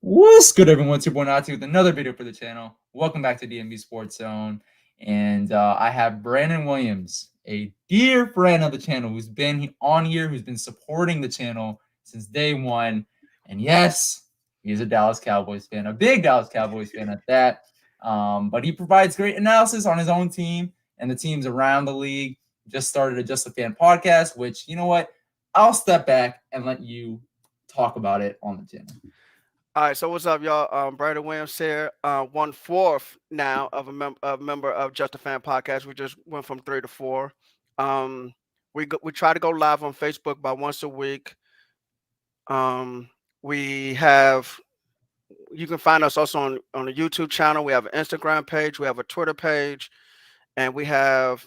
What's good, everyone? It's your boy Nati with another video for the channel. Welcome back to DMV Sports Zone. And I have Brandon Williams, a dear friend of the channel who's been on here, who's been supporting the channel since day one. And yes, he's a Dallas Cowboys fan, a big Dallas Cowboys fan at that. But he provides great analysis on his own team and the teams around the league. Just started a Just a Fan podcast, which, you know what? I'll step back and let you talk about it on the channel. All right, so what's up, y'all? Brandon Williams here. 1/4 now of a member of Just a Fan podcast. We just went from 3 to 4. We try to go live on Facebook about once a week. Um, we have You can find us also on a YouTube channel. We have an Instagram page. We have a Twitter page, and we have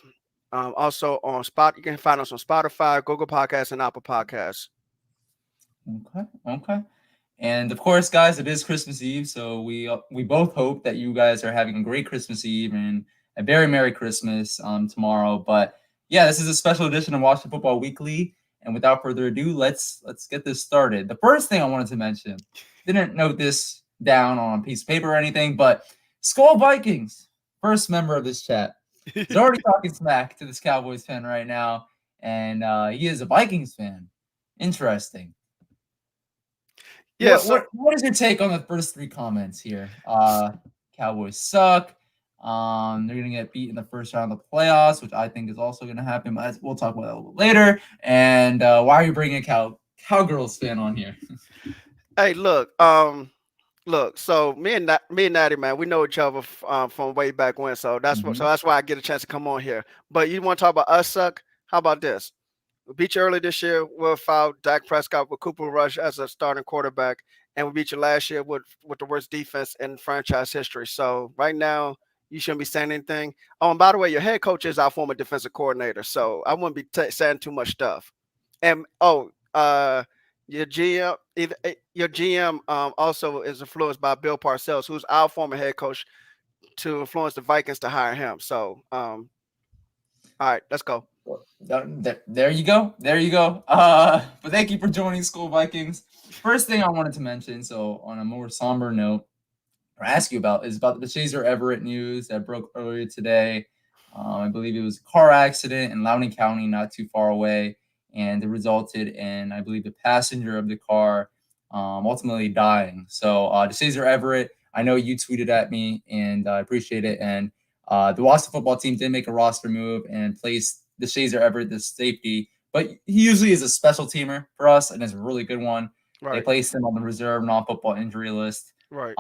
also on Spot. You can find us on Spotify, Google Podcasts, and Apple Podcasts. Okay. And of course, guys, it is Christmas Eve, so we both hope that you guys are having a great Christmas Eve and a very Merry Christmas tomorrow. But yeah, this is a special edition of Washington Football Weekly. And without further ado, let's get this started. The first thing I wanted to mention, didn't note this down on a piece of paper or anything, but Skull Vikings, first member of this chat, is already talking smack to this Cowboys fan right now, and he is a Vikings fan. Interesting. Yeah, What is your take on the first three comments here? Cowboys suck. They're gonna get beat in the first round of the playoffs, which I think is also gonna happen. But we'll talk about that a little bit later. And why are you bringing a Cowgirls fan on here? hey, look. So me and Natty, man, we know each other from way back when. So that's why I get a chance to come on here. But you want to talk about us suck? How about this? We beat you early this year without Dak Prescott with Cooper Rush as a starting quarterback, and we beat you last year with the worst defense in franchise history. So right now, you shouldn't be saying anything. Oh, and by the way, your head coach is our former defensive coordinator, so I wouldn't be saying too much stuff. And your GM, your GM also is influenced by Bill Parcells, who's our former head coach, to influence the Vikings to hire him. So, all right, let's go. There you go. There you go. But thank you for joining School Vikings. First thing I wanted to mention, so on a more somber note, or ask you about is about the Shazer Everett news that broke earlier today. I believe it was a car accident in Loudoun County, not too far away, and it resulted in, I believe, the passenger of the car ultimately dying. So, Shazer Everett, I know you tweeted at me, and I appreciate it. And the Washington football team did make a roster move and placed the Shazer Everett, the safety, but he usually is a special teamer for us and is a really good one. They Right, placed him on the reserve non-football injury list. right.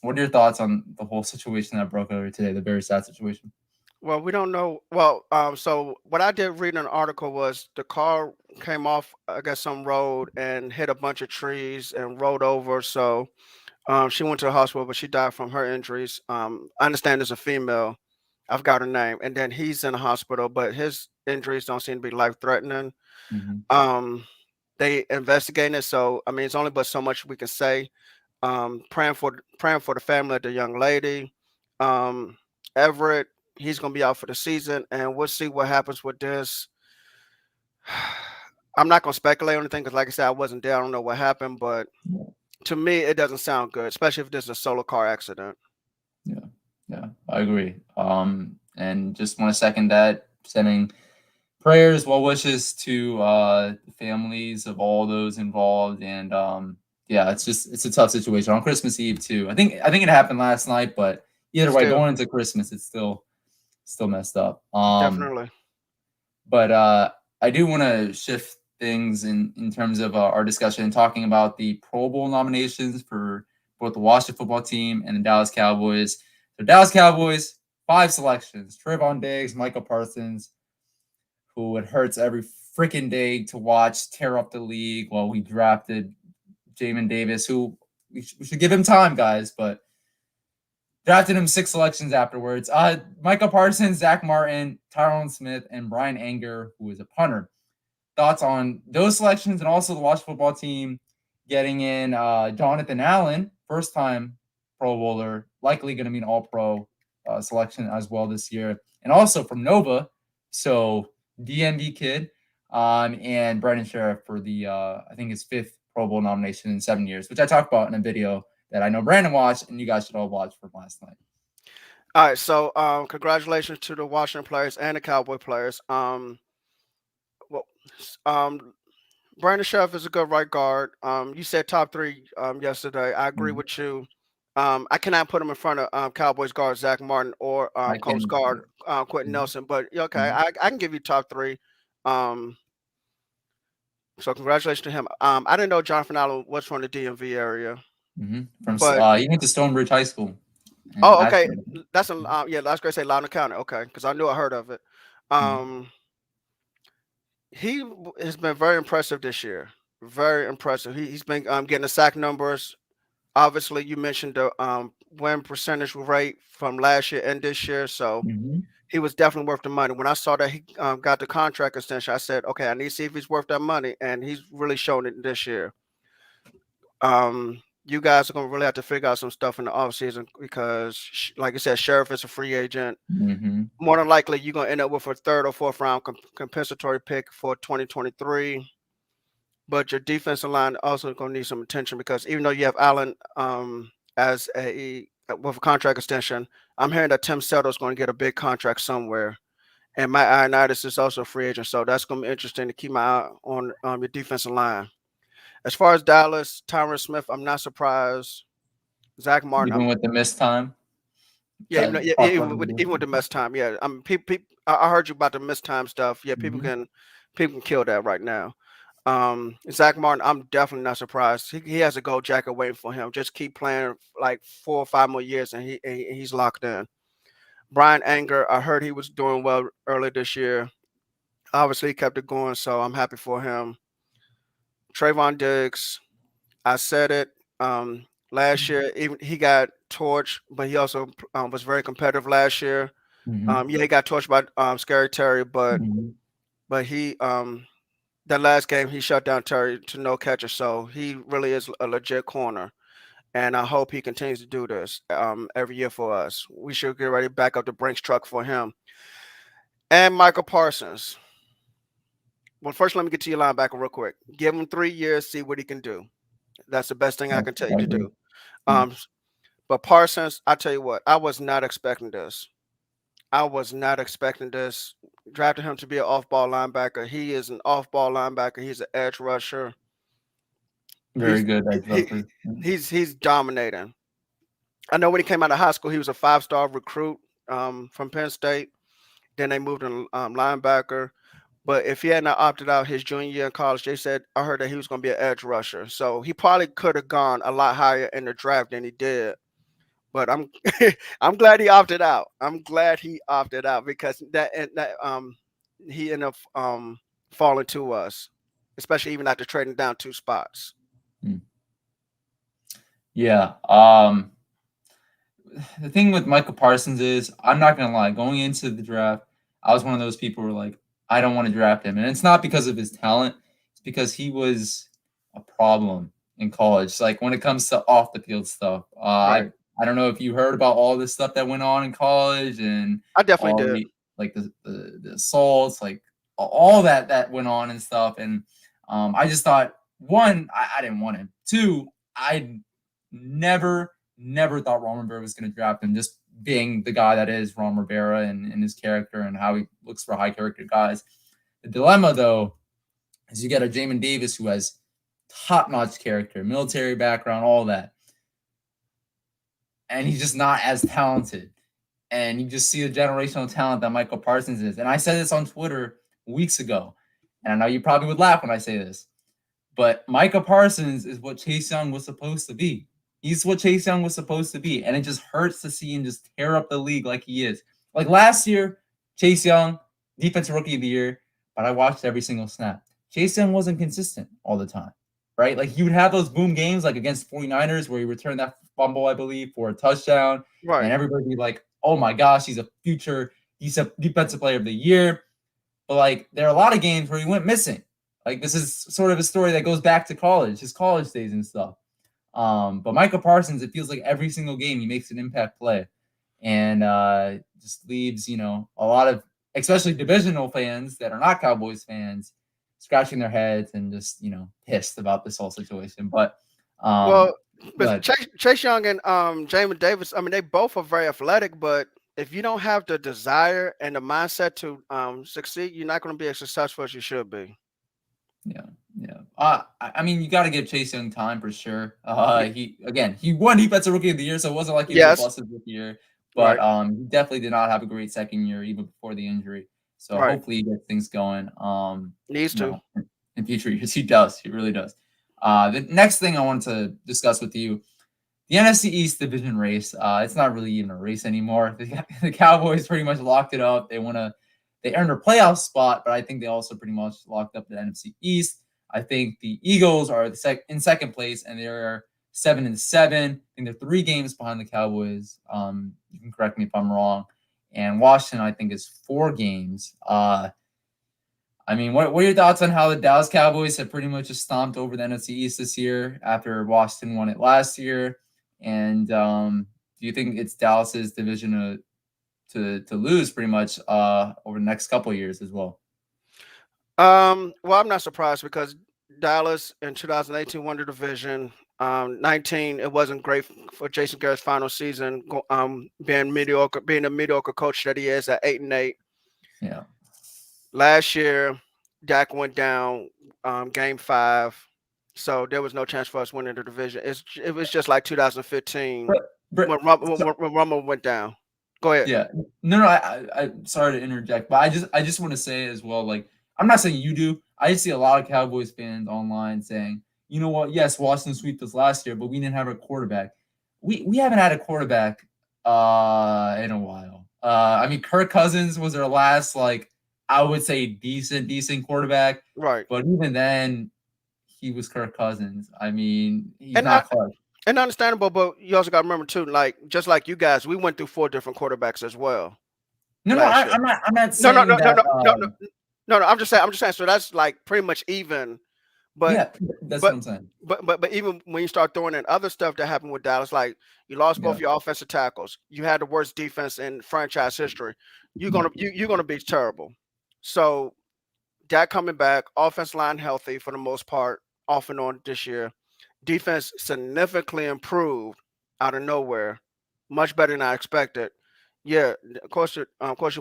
What are your thoughts on the whole situation that broke over today, the very sad situation? Well, we don't know. So what I did read in an article was the car came off, I guess, some road and hit a bunch of trees and rolled over. So she went to the hospital, but she died from her injuries. I understand there's a female. I've got her name, and then he's in the hospital, but his injuries don't seem to be life threatening. Mm-hmm. Um, they investigating it, so I mean, it's only but so much we can say. Praying for the family of the young lady. Um, Everett, he's gonna be out for the season, and we'll see what happens with this. I'm not gonna speculate on anything because, like I said, I wasn't there. I don't know what happened, but to me, it doesn't sound good, especially if this is a solo car accident. Yeah, yeah, I agree. And just want to second that, sending prayers, well wishes to the families of all those involved, and yeah, it's a tough situation on Christmas Eve too. I think it happened last night, but either way, Still, going into Christmas, it's still messed up. definitely. But I do want to shift things in terms of our discussion, talking about the Pro Bowl nominations for both the Washington football team and the Dallas Cowboys. So Dallas Cowboys, 5 selections: Trayvon Diggs, Michael Parsons, who it hurts every freaking day to watch tear up the league. While we drafted Jamin Davis, who we should give him time, guys, but drafted him 6 selections afterwards. Michael Parsons, Zach Martin, Tyrone Smith, and Brian Anger, who is a punter. Thoughts on those selections and also the Washington football team getting in Jonathan Allen, first time Pro Bowler, likely going to be an All Pro selection as well this year, and also from Nova, so DMV kid, and Brendan Sheriff for the I think his 5th Pro Bowl nomination in 7 years, which I talked about in a video that I know Brandon watched and you guys should all watch from last night. All right, so congratulations to the Washington players and the Cowboy players. Well, um, Brandon Scherff is a good right guard. You said top three yesterday. I agree Mm-hmm. with you. I cannot put him in front of Cowboys guard Zach Martin or I Colts can. guard Quentin Mhm, Nelson. But yeah, okay, mhm, I can give you top three. Um, so congratulations to him. I didn't know Jonathan Allen was from the DMV area, From but he went to Stonebridge High School in oh, okay, Ashburn. that's a yeah. That's great. Say Loudoun County, okay, because I knew I heard of it. Mhm, Um, has been very impressive this year. Very impressive. He's been getting the sack numbers. Obviously, you mentioned the win percentage rate from last year and this year, so mhm. he was definitely worth the money. When I saw that he got the contract extension, I said, "Okay, I need to see if he's worth that money," and he's really shown it this year. You guys are gonna really have to figure out some stuff in the offseason because, like I said, Sheriff is a free agent. Mhm. More than likely, you're gonna end up with a third or fourth round compensatory pick for 2023. But your defensive line also gonna need some attention because even though you have Allen as a with a contract extension, I'm hearing that Tim Settle is going to get a big contract somewhere, and Matt Ioannidis is also a free agent, so that's going to be interesting to keep my eye on your defensive line. As far as Dallas, Tyron Smith, I'm not surprised. Zach Martin, Even with the missed time, yeah, even, yeah, talk about the even video. with the mess time, yeah. I heard you about the miss time stuff. Yeah, Mhm. people can kill that right now. Zach Martin, I'm definitely not surprised. He has a gold jacket waiting for him. Just keep playing like 4 or 5 more years, and he's locked in. Brian Anger, I heard he was doing well earlier this year. Obviously, he kept it going, so I'm happy for him. Trayvon Diggs, I said it last year. Even he got torched, but he also was very competitive last year. Mhm. Yeah, he got torched by Scary Terry, Mhm. but he that last game he shut down Terry to no catcher, so he really is a legit corner. And I hope he continues to do this every year for us. We should get ready to back up the Brinks truck for him. And Michael Parsons. Well, first let me get to your linebacker real quick. Give him 3 years, see what he can do. That's the best thing I can tell you I to agree. do. Mm. Um, but Parsons, I tell you what, I was not expecting this. I was not expecting this. Drafted him to be an off-ball linebacker. He is an off-ball linebacker. He's an edge rusher. Very He's good edge he, rusher. Mm. he's dominating. I know when he came out of high school, he was a 5-star recruit from Penn State. Then they moved him linebacker. But if he had not opted out his junior year in college, they said I heard that he was going to be an edge rusher. So he probably could have gone a lot higher in the draft than he did. But I'm I'm glad he opted out. I'm glad he opted out because that he ended up falling to us, especially even after trading down 2 spots. Mm. Yeah. The thing with Michael Parsons is, I'm not gonna lie, going into the draft, I was one of those people who were like, I don't want to draft him. And it's not because of his talent, it's because he was a problem in college. Like when it comes to off the field stuff. Right. I don't know if you heard about all this stuff that went on in college and I definitely all did. the like the assaults, like all that went on and stuff. And I just thought, one, I didn't want him. Two, I never never thought Ron Rivera was going to draft him, just being the guy that is Ron Rivera and his character and how he looks for high character guys. The dilemma, though, is you get a Jamin Davis who has top notch character, military background, all that. And he's just not as talented. And you just see the generational talent that Michael Parsons is. And I said this on Twitter weeks ago. And I know you probably would laugh when I say this, but Micah Parsons is what Chase Young was supposed to be. He's what Chase Young was supposed to be. And it just hurts to see him just tear up the league like he is. Like last year, Chase Young, defensive rookie of the year, but I watched every single snap. Chase Young wasn't consistent all the time, right? Like he would have those boom games like against 49ers where he returned that fumble, I believe, for a touchdown. And Right. everybody would be like, oh my gosh, he's a future defensive player of the year. But like there are a lot of games where he went missing. Like this is sort of a story that goes back to college, his college days and stuff. But Michael Parsons, it feels like every single game he makes an impact play, and just leaves a lot of, especially divisional fans that are not Cowboys fans, scratching their heads and just pissed about this whole situation. But Well, but but Chase Young and Jamin Davis, I mean, they both are very athletic, but if you don't have the desire and the mindset to succeed, you're not going to be as successful as you should be. Yeah. I mean, you got to give Chase Young time for sure. Yeah. He won Defensive Rookie of the Year, so it wasn't like he was a Yes. busted rookie year. But Right. he definitely did not have a great second year even before the injury. So Right. hopefully he gets things going. Needs to. In future years, he does. He really does. The next thing I want to discuss with you, the NFC East division race. It's not really even a race anymore. The Cowboys pretty much locked it up. They earned a playoff spot, but I think they also pretty much locked up the NFC East. I think the Eagles are in second place, and they're 7-7. I think they're 3 games behind the Cowboys. You can correct me if I'm wrong. And Washington, I think, is 4 games. I mean, what are your thoughts on how the Dallas Cowboys have pretty much just stomped over the NFC East this year after Washington won it last year? And do you think it's Dallas's division to lose pretty much over the next couple of years as well? Well, I'm not surprised because Dallas in 2018 won the division. 19, it wasn't great for Jason Garrett's final season. Being a mediocre coach that he is at 8-8. Yeah. Last year, Dak went down game 5, so there was no chance for us winning the division. It was just like 2015 when Romo went down. Go ahead. Yeah. No. I'm sorry to interject, but I just want to say as well, like, I'm not saying you do. I see a lot of Cowboys fans online saying, you know what? Yes, Washington swept us last year, but we didn't have a quarterback. We haven't had a quarterback in a while. I mean, Kirk Cousins was our last, like, I would say decent quarterback. Right. But even then, he was Kirk Cousins. I mean, he's not Clark. And understandable, but you also got to remember too, like just like you guys, we went through 4 different quarterbacks as well. No, I'm not saying No. I'm just saying. So that's like pretty much even. But yeah, that's what I'm saying. But even when you start throwing in other stuff that happened with Dallas, like you lost both your offensive tackles, you had the worst defense in franchise history. You're gonna be terrible. So Dak coming back, offense line healthy for the most part, off and on this year. Defense significantly improved out of nowhere, much better than I expected. Yeah, of course you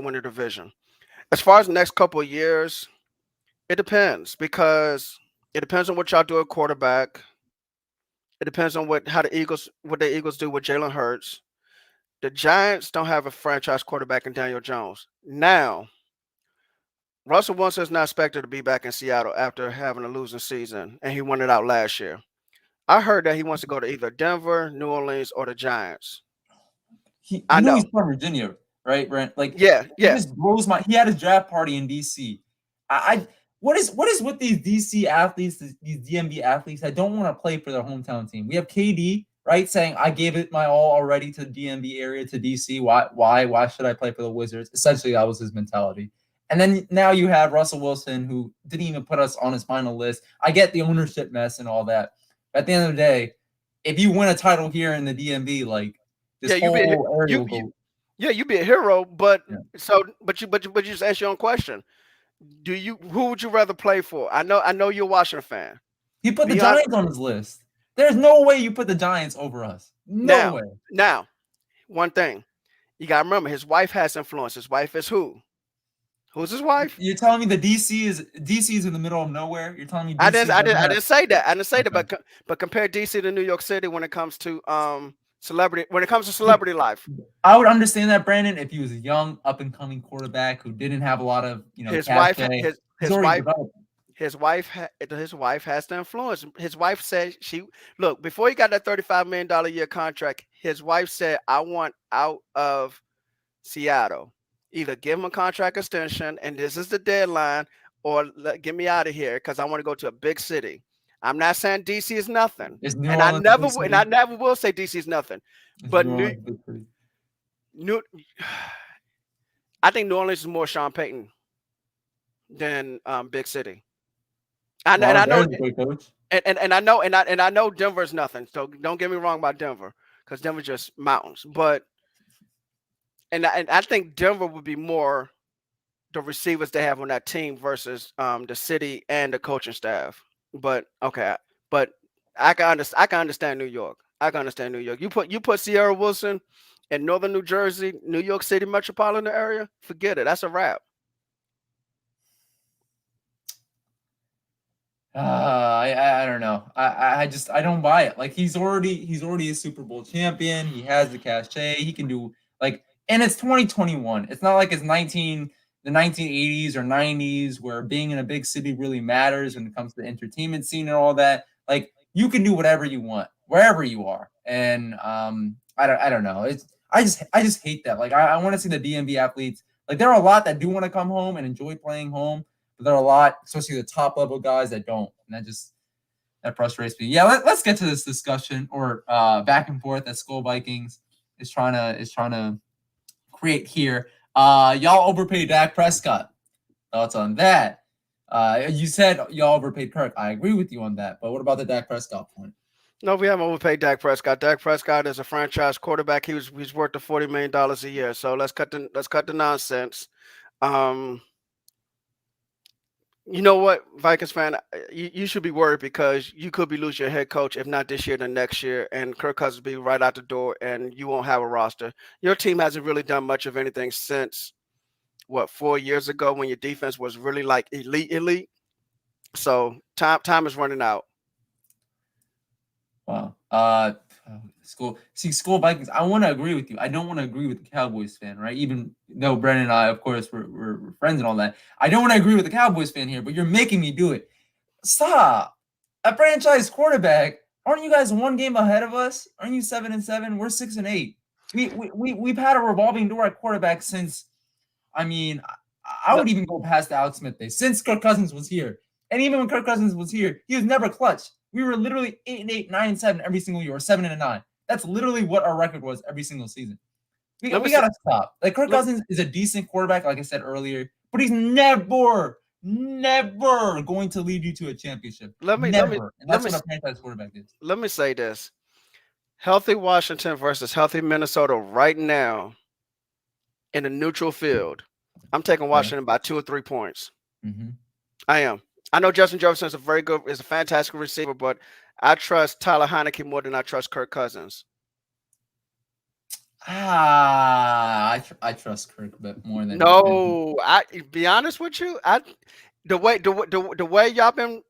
win the division. As far as the next couple of years, it depends because it depends on what y'all do at quarterback. It depends on what the Eagles do with Jalen Hurts. The Giants don't have a franchise quarterback in Daniel Jones. Now, Russell Wilson is not expected to be back in Seattle after having a losing season, and he won it out last year. I heard that he wants to go to either Denver, New Orleans, or the Giants. I know he's from Virginia, right, Brent? Like, yeah. It just blows my. He had his draft party in DC. What is with these DC athletes, these DMV athletes that don't want to play for their hometown team? We have KD, right, saying I gave it my all already to the DMV area, to DC. Why should I play for the Wizards? Essentially, that was his mentality. And then now you have Russell Wilson, who didn't even put us on his final list. I get the ownership mess and all that. But at the end of the day, if you win a title here in the DMV, like this whole area will go. Yeah, you be a hero, but you just ask your own question. Who would you rather play for? I know you're a Washington fan. He put the Giants on his list. There's no way you put the Giants over us. No way. Now, one thing. You gotta remember, his wife has influence. His wife is who? Who's his wife? You're telling me the DC is in the middle of nowhere? You're telling me DC I didn't say that. I didn't say that, but compare DC to New York City when it comes to celebrity life. I would understand that, Brandon, if he was a young, up and coming quarterback who didn't have a lot of his wife has the influence. His wife said before he got that $35 million a year contract, his wife said, I want out of Seattle. Either give him a contract extension and this is the deadline, or get me out of here because I want to go to a big city. I'm not saying DC is nothing, and I never will say DC is nothing. But I think New Orleans is more Sean Payton than big city. I know Denver is nothing. So don't get me wrong about Denver, because Denver's just mountains. But and I think Denver would be more the receivers they have on that team versus the city and the coaching staff. But okay, but I can understand New York. I can understand New York. You put Sierra Wilson in northern New Jersey, New York City metropolitan area, forget it. That's a wrap. I don't know. I don't buy it. Like he's already a Super Bowl champion. He has the cachet. He can do like, and it's 2021. It's not like it's the 1980s or 90s where being in a big city really matters when it comes to the entertainment scene and all that. Like you can do whatever you want wherever you are. And I don't know. I just hate that. Like I want to see the DMV athletes. Like there are a lot that do want to come home and enjoy playing home. But there are a lot, especially the top level guys, that don't, and that frustrates me. Yeah, let's get to this discussion or back and forth that Skull Vikings is trying to create here. Y'all overpaid Dak Prescott. Thoughts on that? You said y'all overpaid Kirk. I agree with you on that. But what about the Dak Prescott point? No, we haven't overpaid Dak Prescott. Dak Prescott is a franchise quarterback. He's worth the $40 million a year. So let's cut the nonsense. You know what, Vikings fan, you should be worried because you could be losing your head coach, if not this year, then next year, and Kirk Cousins will be right out the door, and you won't have a roster. Your team hasn't really done much of anything since, 4 years ago when your defense was really like elite. So time is running out. Wow. Skull Vikings. I want to agree with you. I don't want to agree with the Cowboys fan, right? Even though Brennan and I, of course, we're friends and all that. I don't want to agree with the Cowboys fan here, but you're making me do it. Stop. A franchise quarterback. Aren't you guys one game ahead of us? Aren't you 7-7? We're 6-8. We've had a revolving door at quarterback since. I mean, I would even go past the Alex Smith days since Kirk Cousins was here. And even when Kirk Cousins was here, he was never clutch. We were literally 8-8, 9-7 every single year, or 7-9. That's literally what our record was every single season. We gotta stop. Like Kirk Cousins is a decent quarterback, like I said earlier, but he's never going to lead you to a championship. And that's what a franchise quarterback is. Let me say this: healthy Washington versus healthy Minnesota right now in a neutral field. I'm taking Washington by 2 or 3 points. Mm-hmm. I am. I know Justin Jefferson is a fantastic receiver, but I trust Tyler Heineke more than I trust Kirk Cousins. I trust Kirk a bit more than. No, I be honest with you. The way y'all been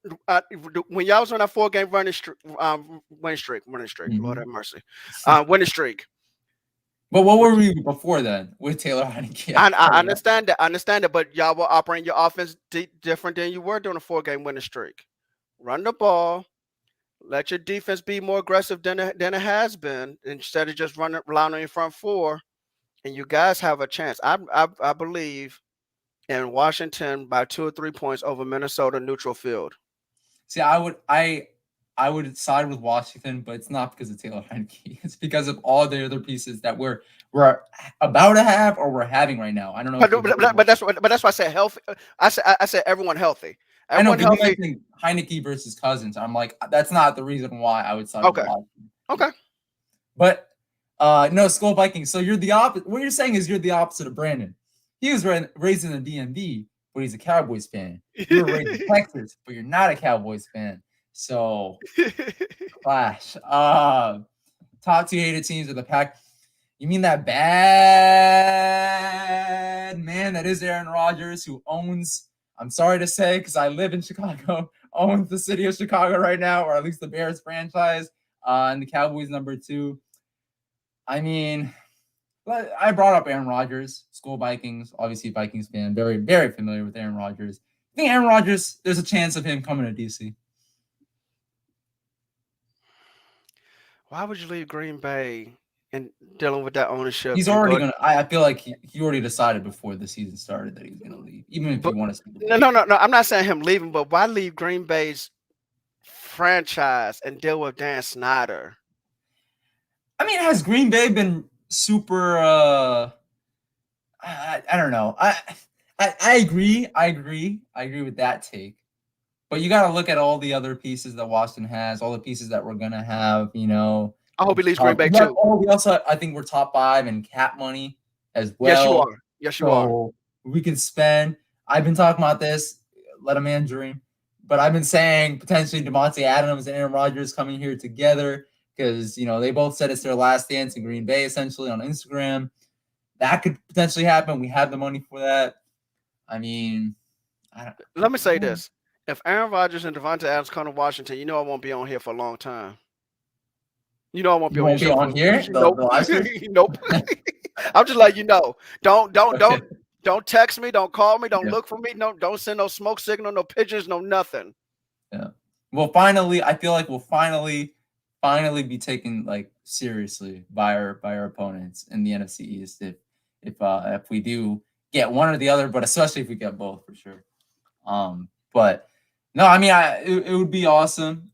when y'all was on that 4-game winning streak. Mm-hmm. Lord have mercy, winning streak. But what were we before then with Taylor Heineke? I understand that, but y'all were operating your offense different than you were during a 4-game winning streak. Run the ball, let your defense be more aggressive than it has been, instead of just relying on your front four, and you guys have a chance. I believe in Washington by 2 or 3 points over Minnesota neutral field. See, I would side with Washington, but it's not because of Taylor Heineke. It's because of all the other pieces that we're about to have or we're having right now. I don't know. But that's why I said healthy. I said everyone healthy. Everyone healthy. You mentioned Heineke versus Cousins. I'm like, that's not the reason why I would side with Washington. Okay. But no, Skull Vikings. So you're the opposite. What you're saying is you're the opposite of Brandon. He was raised in the DMV, but he's a Cowboys fan. You were raised in Texas, but you're not a Cowboys fan. So, clash. Top 2 hated teams of the pack. You mean that bad man that is Aaron Rodgers, who owns, I'm sorry to say, because I live in Chicago, owns the city of Chicago right now, or at least the Bears franchise, and the Cowboys number 2. I mean, I brought up Aaron Rodgers, Skull Vikings, obviously Vikings fan, very, very familiar with Aaron Rodgers. I think Aaron Rodgers, there's a chance of him coming to DC. Why would you leave Green Bay and dealing with that ownership? He's already gonna. I feel like he already decided before the season started that he's gonna leave, even if he wants to. No. I'm not saying him leaving, but why leave Green Bay's franchise and deal with Dan Snyder? I mean, has Green Bay been super? I don't know. I agree. I agree with that take. But you got to look at all the other pieces that Washington has, all the pieces that we're going to have, I hope he leaves Green Bay too. We also, I think we're top 5 in cap money as well. Yes, you are. we can spend. I've been talking about this. Let a man dream. But I've been saying potentially Devontae Adams and Aaron Rodgers coming here together because they both said it's their last dance in Green Bay essentially on Instagram. That could potentially happen. We have the money for that. I mean, let me say this: if Aaron Rodgers and Devontae Adams come to Washington, I won't be on here for a long time. I won't be you on your won't be show on for here. nope, The last year. nope. I'm just letting you know. Don't text me. Don't call me. Don't look for me. No, don't send no smoke signal, no pictures, no nothing. Yeah. Well, finally, I feel like we'll finally be taken seriously by our opponents in the NFC East if we do get one or the other, but especially if we get both for sure. But no, I mean, it would be awesome.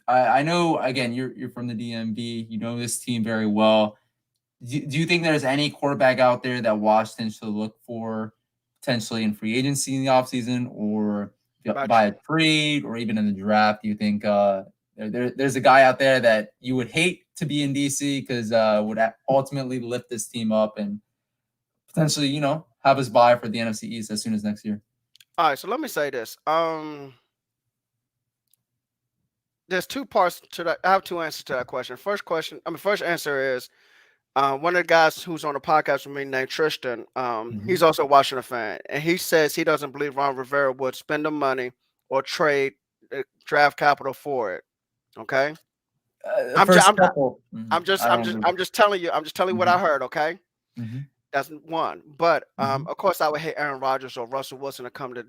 I know again you're from the DMV, you know this team very well. Do you think there's any quarterback out there that Washington should look for potentially in free agency in the offseason or by a trade or even in the draft? Do you think there's a guy out there that you would hate to be in DC because would ultimately lift this team up and potentially, have us buy for the NFC East as soon as next year? All right, so let me say this. There's two parts to that. I have two answers to that question. First answer is one of the guys who's on the podcast with me named Tristan. He's also a Washington fan, and he says he doesn't believe Ron Rivera would spend the money or trade draft capital for it. Okay. I'm just telling you. I'm just telling you what I heard. Okay. That's one. But of course, I would hate Aaron Rodgers or Russell Wilson to come to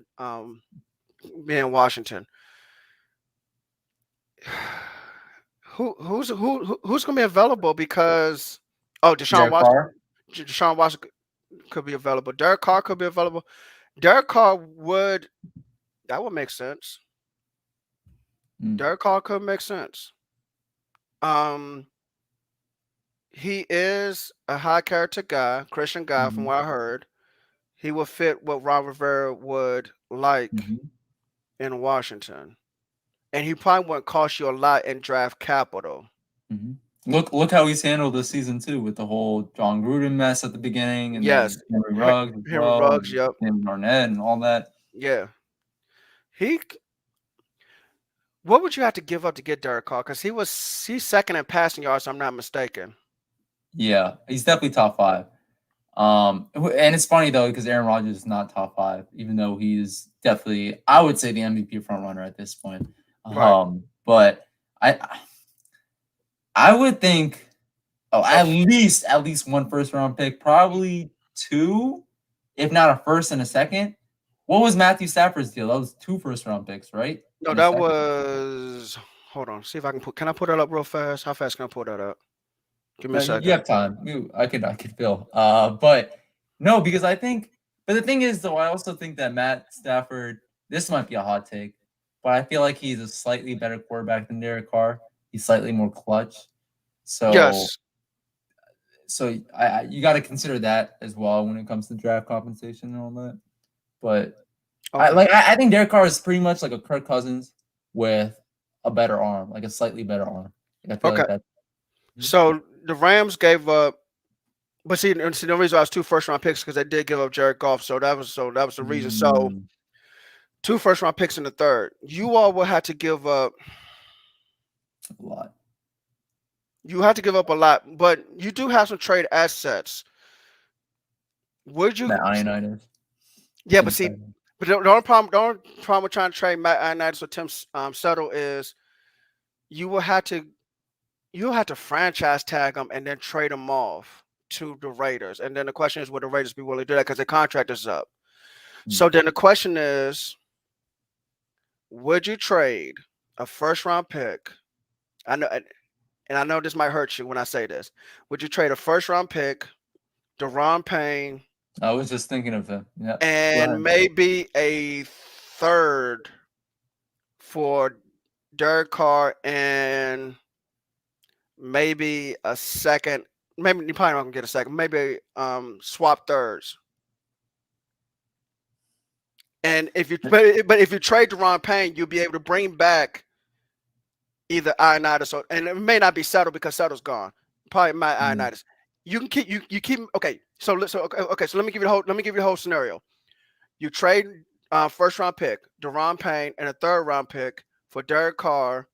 be in Washington. Who's gonna be available? Because Deshaun Watson could be available. Derek Carr could be available. Derek Carr would make sense. Derek Carr could make sense. He is a high character guy, Christian guy, from what I heard. He would fit what Ron Rivera would like in Washington. And he probably wouldn't cost you a lot in draft capital. Look how he's handled this season too, with the whole John Gruden mess at the beginning, and yes, then Henry Ruggs, yep, and Barnett, and all that. Yeah, what would you have to give up to get Derek Carr? Because he's second in passing yards, if I'm not mistaken. Yeah, he's definitely top 5. And it's funny though because Aaron Rodgers is not top 5, even though he's definitely, I would say, the MVP front runner at this point. Right. But I would think, at least one first round pick, probably 2, if not a first and a second. What was Matthew Stafford's deal? That was 2 first round picks, right? No, that was. Hold on, see if I can put. Can I put that up real fast? How fast can I put that up? Give me a second. You have time. I could fill. But no, because I think. But the thing is, though, I also think that Matt Stafford. This might be a hot take, but I feel like he's a slightly better quarterback than Derek Carr. He's slightly more clutch. So yes. So you got to consider that as well when it comes to draft compensation and all that. But I think Derek Carr is pretty much like a Kirk Cousins with a better arm, like a slightly better arm. I feel like that. So the Rams gave up, but see the reason why it's 2 first round picks because they did give up Jared Goff. So that was the reason. So 2 first round picks in the third. You all will have to give up a lot. You have to give up a lot, but you do have some trade assets. Would you? Matt Ioannidis. Yeah, but see, but the only problem with trying to trade Matt Ioannidis or Tim Settle is you'll have to franchise tag them and then trade them off to the Raiders. And then the question is, would the Raiders be willing to do that because their contract is up? So then the question is, would you trade a first round pick? I know, and I know this might hurt you when I say this. Would you trade a first round pick, Daron Payne? I was just thinking of him. Yeah. And maybe a third for Derek Carr and maybe a second. Maybe you probably not gonna get a second. Maybe swap thirds. And if you but if you trade Daron Payne, you'll be able to bring back either Ioannidis or, and it may not be Settle because Settle's gone. Probably Matt Ioannidis. You can keep you keep okay. So let me give you the whole scenario. You trade first round pick, Deron Payne, and a third round pick for Derek Carr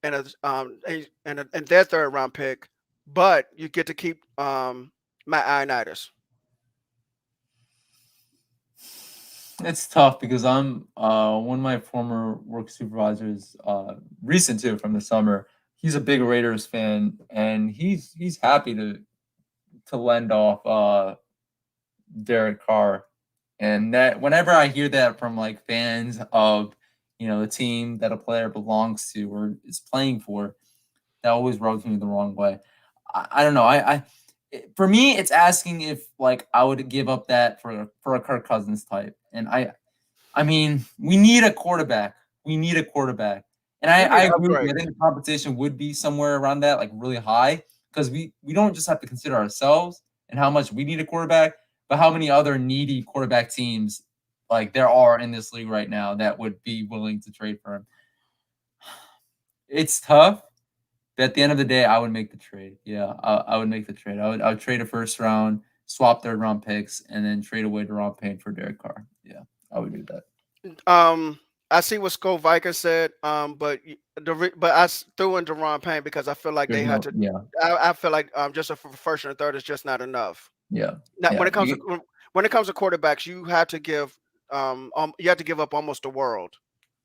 and their third round pick, but you get to keep Matt Ioannidis. It's tough because I'm one of my former work supervisors, recent too from the summer. He's a big Raiders fan, and he's happy to lend off Derek Carr. And that whenever I hear that from like fans of the team that a player belongs to or is playing for, that always rubs me the wrong way. I don't know. For me, it's asking if like I would give up that for a Kirk Cousins type. And I mean, we need a quarterback. We need a quarterback. And We need I to agree with you. upgrade. I think the competition would be somewhere around that, like really high, because we don't just have to consider ourselves and how much we need a quarterback, but how many other needy quarterback teams like there are in this league right now that would be willing to trade for him. It's tough. But at the end of the day, I would make the trade. Yeah, I would make the trade. I would trade a first round, swap third round picks, and then trade away Deron Payne for Derek Carr. Yeah, I would do that. I see what Skull Viker said. But threw in Deron Payne because I feel like There's they had no, to. yeah, I feel like just a first and a third is just not enough. yeah, Now, yeah. when it comes to quarterbacks, you have to give up almost the world.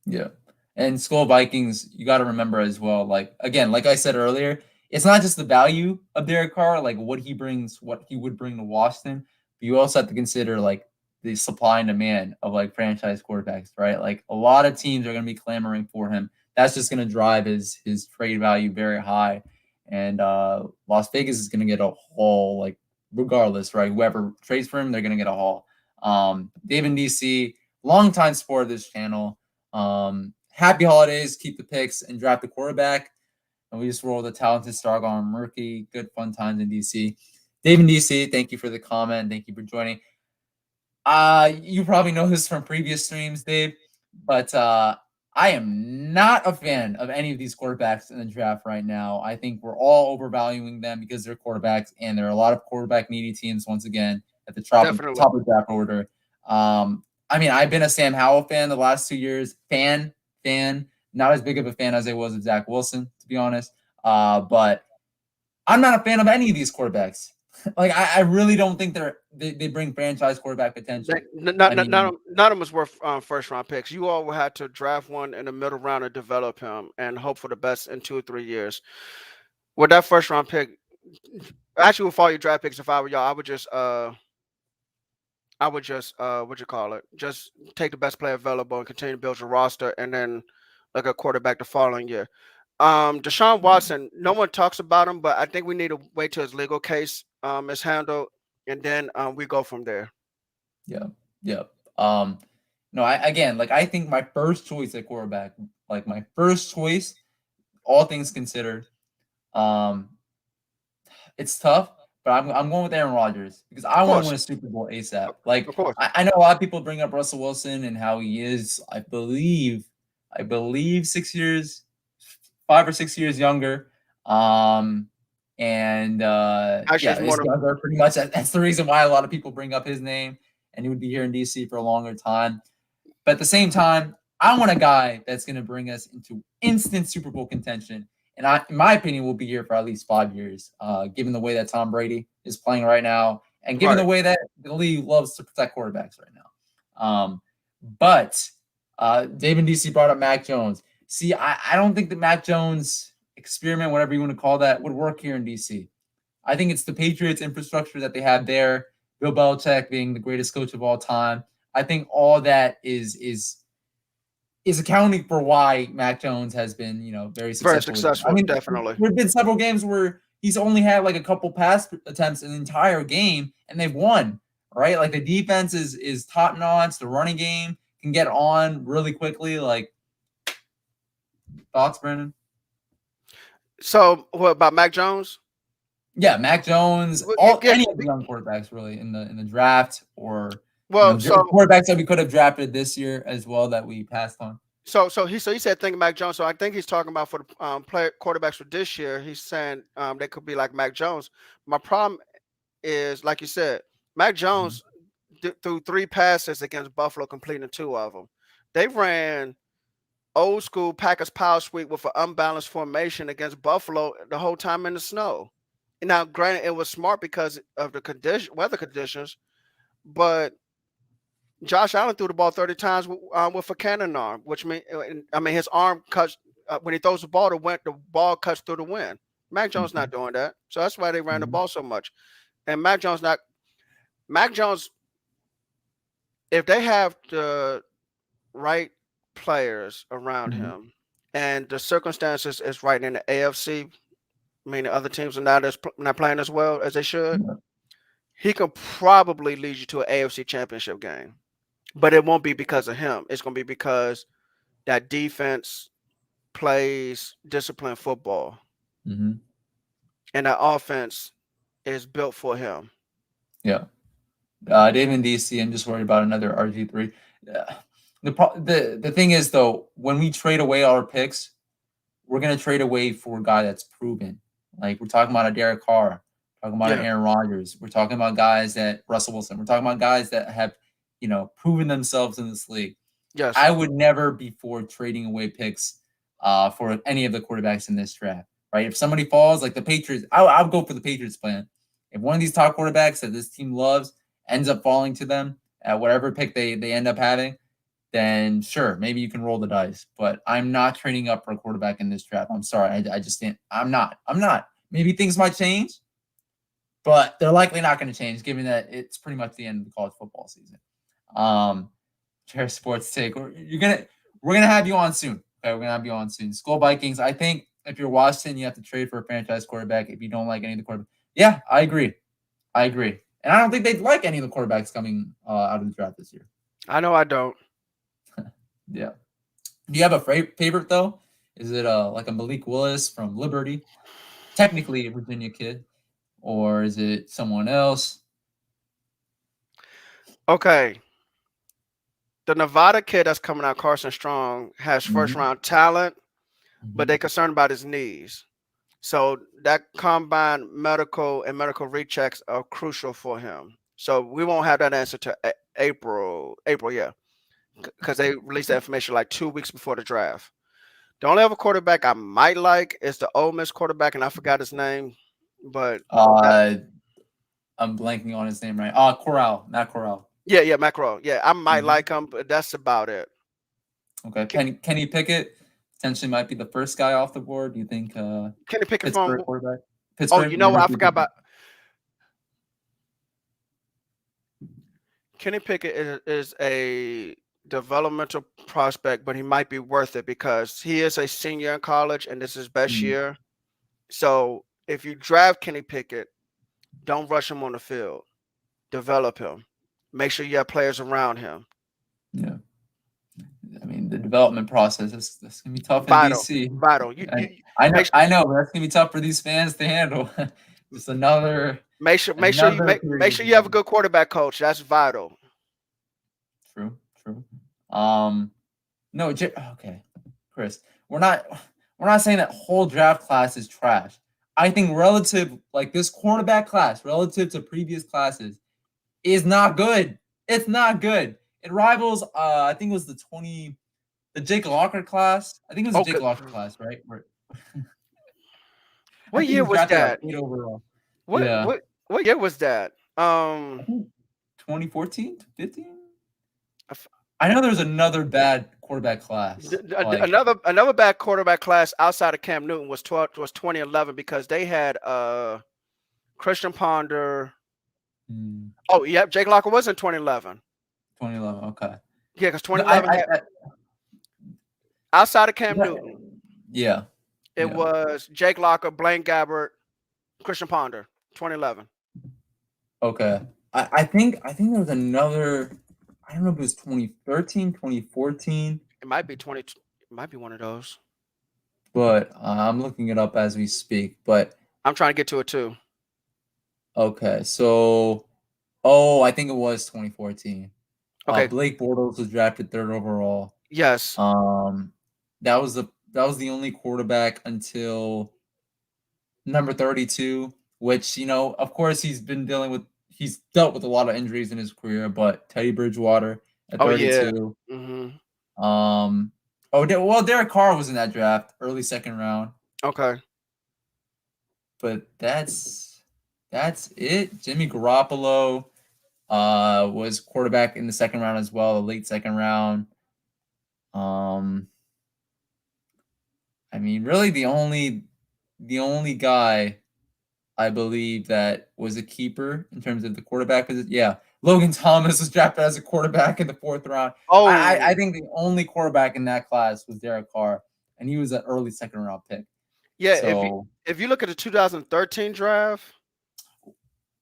Yeah. And Skull Vikings, you got to remember as well, like, again, like I said earlier, it's not just the value of Derek Carr, like what he brings, what he would bring to Washington, but you also have to consider like the supply and demand of like franchise quarterbacks, right? Like a lot of teams are going to be clamoring for him. That's just going to drive his trade value very high. And Las Vegas is going to get a haul, like regardless, right? Whoever trades for him, they're going to get a haul. Dave and DC, longtime support of this channel. Happy holidays, keep the picks, and draft a quarterback. And we just roll the talented Stargarm rookie. Good fun times in DC. Dave and DC, thank you for the comment. Thank you for joining. You probably know this from previous streams, Dave, but I am not a fan of any of these quarterbacks in the draft right now. I think we're all overvaluing them because they're quarterbacks, and there are a lot of quarterback needy teams once again at the top of the draft order. I mean, I've been a Sam Howell fan the last 2 years. Fan, not as big of a fan as I was of Zach Wilson, to be honest. But I'm not a fan of any of these quarterbacks. Like, I really don't think they bring franchise quarterback potential. None of them is worth first round picks. You all will have to draft one in the middle round and develop him and hope for the best in 2 or 3 years. With that first round pick, actually with all your draft picks, if I were y'all, I would just just take the best player available and continue to build your roster, and then like a quarterback the following year. Deshaun Watson, no one talks about him, but I think we need to wait till his legal case is handled, and then we go from there. Yeah. No, I think my first choice at quarterback, like my first choice, all things considered, it's tough, but I'm going with Aaron Rodgers because I want to win a Super Bowl ASAP. Like, I know a lot of people bring up Russell Wilson and how he is, I believe 5 or 6 years younger. He's younger pretty much. That's the reason why a lot of people bring up his name, and he would be here in DC for a longer time. But at the same time, I want a guy that's going to bring us into instant Super Bowl contention. And in my opinion, will be here for at least 5 years, given the way that Tom Brady is playing right now, and given the way that the league loves to protect quarterbacks right now. But Dave and DC brought up Mac Jones. See, I don't think the Mac Jones experiment, whatever you want to call that, would work here in DC. I think it's the Patriots infrastructure that they have there. Bill Belichick being the greatest coach of all time. I think all that is accounting for why Mac Jones has been, very successful. Very successful, I mean, definitely. There've been several games where he's only had like a couple pass attempts in the entire game, and they've won. Right? Like the defense is top notch. The running game can get on really quickly. Like, thoughts, Brandon? So, what about Mac Jones? Yeah, Mac Jones. Any of the young quarterbacks really in the draft, or quarterbacks that we could have drafted this year as well that we passed on. So he said think of Mac Jones. So I think he's talking about for the player quarterbacks for this year. He's saying they could be like Mac Jones. My problem is, like you said, Mac Mhm. Jones threw 3 passes against Buffalo, completing 2 of them. They ran old school Packers power sweep with an unbalanced formation against Buffalo the whole time in the snow. Now, granted, it was smart because of the weather conditions, but Josh Allen threw the ball 30 times with a cannon arm, which mean his arm cuts when he throws the ball. The ball cuts through the wind. Mac Jones not Mhm. doing that, so that's why they ran the Mhm. ball so much. And Mac Jones, if they have the right players around Mhm. him, and the circumstances is right in the AFC, meaning other teams are not playing as well as they should, Yeah. he can probably lead you to an AFC championship game. But it won't be because of him. It's going to be because that defense plays disciplined football, Mhm. and that offense is built for him. Yeah. Dave and DC, I'm just worried about another RG3. Uh, the thing is though, when we trade away our picks, we're gonna trade away for a guy that's proven. Like we're talking about a Derek Carr, talking about an Yeah. Aaron Rodgers. We're talking about guys that Russell Wilson. We're talking about guys that have, proven themselves in this league. Yes. I would never be for trading away picks for any of the quarterbacks in this draft. Right? If somebody falls, like the Patriots, I would go for the Patriots plan. If one of these top quarterbacks that this team loves ends up falling to them at whatever pick they end up having, then sure, maybe you can roll the dice. But I'm not trading up for a quarterback in this draft. I'm sorry. I just can't. I'm not. I'm not. Maybe things might change, but they're likely not going to change given that it's pretty much the end of the college football season. Chair Sports Take. We're gonna have you on soon. Okay, we're gonna have you on soon. Skull Vikings. I think if you're Washington, you have to trade for a franchise quarterback if you don't like any of the quarterbacks. Yeah, I agree. I agree. And I don't think they'd like any of the quarterbacks coming out of the draft this year. I know I don't. Yeah. Do you have a favorite though? Is it like a Malik Willis from Liberty, technically a Virginia kid, or is it someone else? Okay. The Nevada kid that's coming out, Carson Strong, has first Mm-hmm. round talent, but Mm-hmm. they're concerned about his knees. So that combined medical rechecks are crucial for him. So we won't have that answer to April. April, yeah, because they released that information like 2 weeks before the draft. The only other quarterback I might like is the Ole Miss quarterback, and I forgot his name, but that, Uh, I'm blanking on his name right. Corral, Matt Corral. yeah, Macro, yeah, I might Mm-hmm. like him, but that's about it. Okay, Ke- Kenny Pickett potentially might be the first guy off the board. Do you think Kenny Pickett from. Pittsburgh quarterback? Oh, you Pittsburgh, know what? I University of forgot Pittsburgh. about Kenny Pickett is a developmental prospect, but he might be worth it because he is a senior in college and this is his best Mm, year. So if you draft Kenny Pickett, don't rush him on the field. Develop him. Make sure you have players around him. yeah, I mean the development process that's gonna be tough in Vital, DC. vital. You, I, you I know, make I know, but that's gonna be tough for these fans to handle. Just another make period sure of you have a development. good quarterback coach. That's vital. True, true. Um, no, okay, Chris, we're not we're not saying that whole draft class is trash. I think relative, like this quarterback class, relative to previous classes, is not good. It's not good. It rivals, I think it was the Jake Locker class. I think it was the Jake Okay. Locker class, right? I What think he year was was drafted like that? 8 overall. What Yeah. what what year was that? I think 2014, 15. F- I know there's another bad quarterback class. Like, another bad quarterback class outside of Cam Newton was 2011 because they had Christian Ponder. hmm, Oh, yep, Jake Locker was in 2011. 2011. Okay. Yeah, because No, 2011 had outside of Cam yeah, Newton, yeah, it yeah. was Jake Locker, Blaine Gabbert, Christian Ponder. 2011. Okay. I think there was another. I don't know if it was 2013, 2014, It might be 20. It might be one of those. but I'm looking it up as we speak. But I'm trying to get to it too. okay, I think it was 2014. Okay, Blake Bortles was drafted third overall. Yes. That was the only quarterback until number 32, which, of course, he's dealt with a lot of injuries in his career, but Teddy Bridgewater at Oh yeah. 32. Mm-hmm. Derek Carr was in that draft, early second round, Okay. but that's it. Jimmy Garoppolo was quarterback in the second round as well, late second round. I mean, really the only guy I believe that was a keeper in terms of the quarterback position. Yeah, Logan Thomas was drafted as a quarterback in the fourth round. I Oh think the only quarterback in that class was Derek Carr, and he was an early second round pick. yeah. So If you look at the 2013 draft,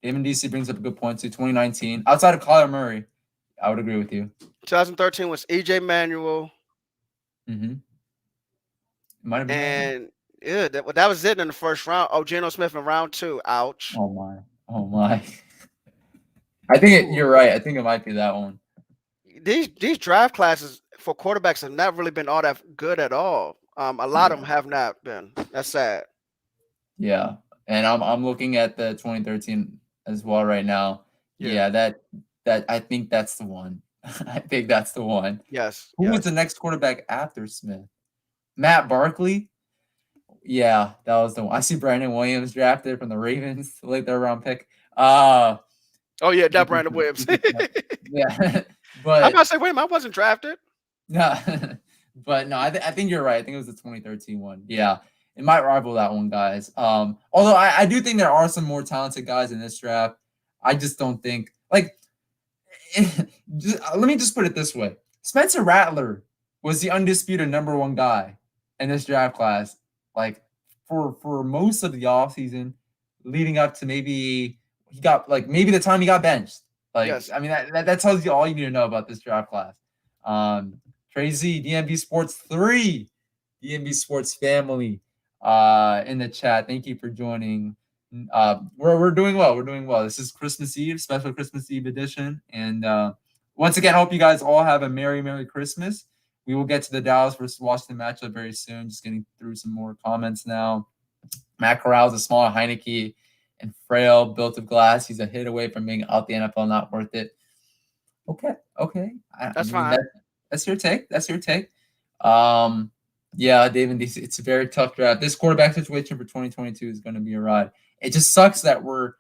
Damon DC brings up a good point too. 2019, outside of Kyler Murray, I would agree with you. 2013 was EJ Manuel, Mm-hmm. It might have been that one. and yeah, that was it in the first round. Oh, Geno Smith in round 2. Ouch. Oh my, oh my. I think Ooh. you're right. I think it might be that one. These draft classes for quarterbacks have not really been all that good at all. A lot of them Yeah. have not been. That's sad. Yeah, and I'm looking at the 2013 as well right now. Yeah. Yeah, that I think that's the one. I think that's the one. Yes. Who was Yes. the next quarterback after Smith? Matt Barkley? Yeah, that was the one. I see Brandon Williams drafted from the Ravens, late third round pick. Oh yeah, that He could Brandon Williams. yeah, I'm about but to say, wait a minute, I wasn't drafted. no, but no, I think you're right. I think it was the 2013 one. Yeah, it might rival that one, guys. Although I do think there are some more talented guys in this draft. I just don't think let me just put it this way: Spencer Rattler was the undisputed number one guy in this draft class. Like for most of the offseason, leading up to maybe maybe the time he got benched. Like, Yes. I mean, that tells you all you need to know about this draft class. Tracy, DMV Sports 3, DMV Sports family in the chat. Thank you for joining. We're doing well. We're doing well. This is Christmas Eve, special Christmas Eve edition. And once again, I hope you guys all have a Merry Christmas. We will get to the Dallas versus Washington matchup very soon. Just getting through some more comments now. Matt Corral's a smaller Heineke and frail, built of glass. He's a hit away from being out the NFL. Not worth it. Okay. I That's mean, fine. that's your take. That's your take. Yeah, David, it's a very tough draft. This quarterback situation for 2022 is going to be a ride. It just sucks that we're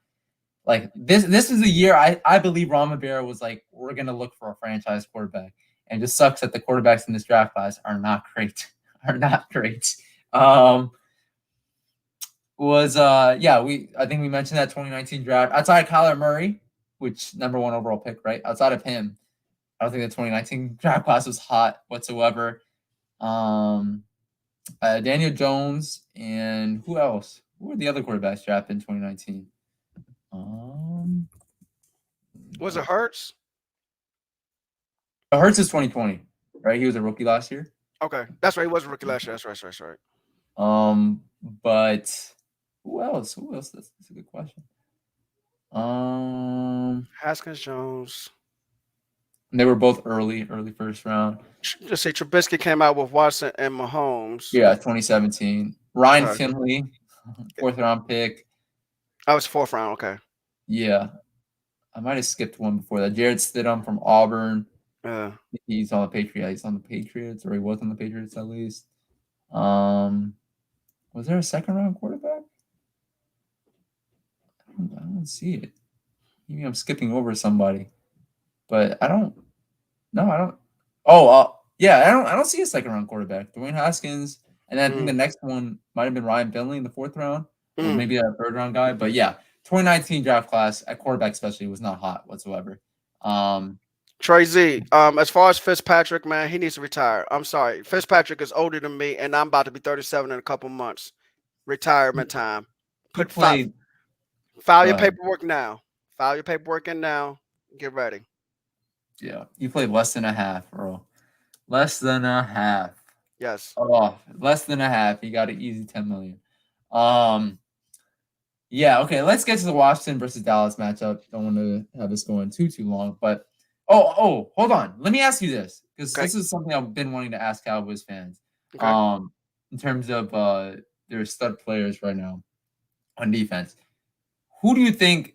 like this. This is a year I believe Ron Rivera was like, we're going to look for a franchise quarterback, and it just sucks that the quarterbacks in this draft class are not great. Are not great. I think we mentioned that 2019 draft outside of Kyler Murray, which number one overall pick, right? Outside of him, I don't think the 2019 draft class was hot whatsoever. Daniel Jones and who else? Who were the other quarterbacks drafted in 2019? Was it Hurts? Hurts is 2020, right? He was a rookie last year. Okay, that's right. He was a rookie last year. That's right. That's right. But who else? That's a good question. Haskins, Jones. They were both early first round. Just say Trubisky came out with Watson and Mahomes. Yeah, 2017. Ryan Okay. Finley, fourth round pick. I was fourth round. Okay. Yeah, I might have skipped one before that. Jared Stidham from Auburn. Yeah. He's on the Patriots. He's on the Patriots, or he was on the Patriots at least. Was there a second round quarterback? I don't see it. Maybe I'm skipping over somebody, but I don't. No, I don't. Oh, yeah, I don't see a second round quarterback. Dwayne Haskins, and then I think the next one might have been Ryan Finley in the fourth round, or maybe a third round guy. But yeah, 2019 draft class at quarterback especially was not hot whatsoever. Trey Z, as far as Fitzpatrick, man, he needs to retire. I'm sorry. Fitzpatrick is older than me, and I'm about to be 37 in a couple months. Retirement time. File your paperwork now. File your paperwork in now. Get ready. Yeah, you played less than a half, bro. Less than a half. Yes. Oh, less than a half. You got an easy 10 million. Yeah, okay, let's get to the Washington versus Dallas matchup. Don't want to have this going too long, but hold on. Let me ask you this, because Okay. this is something I've been wanting to ask Cowboys fans. Okay. In terms of their stud players right now on defense, who do you think?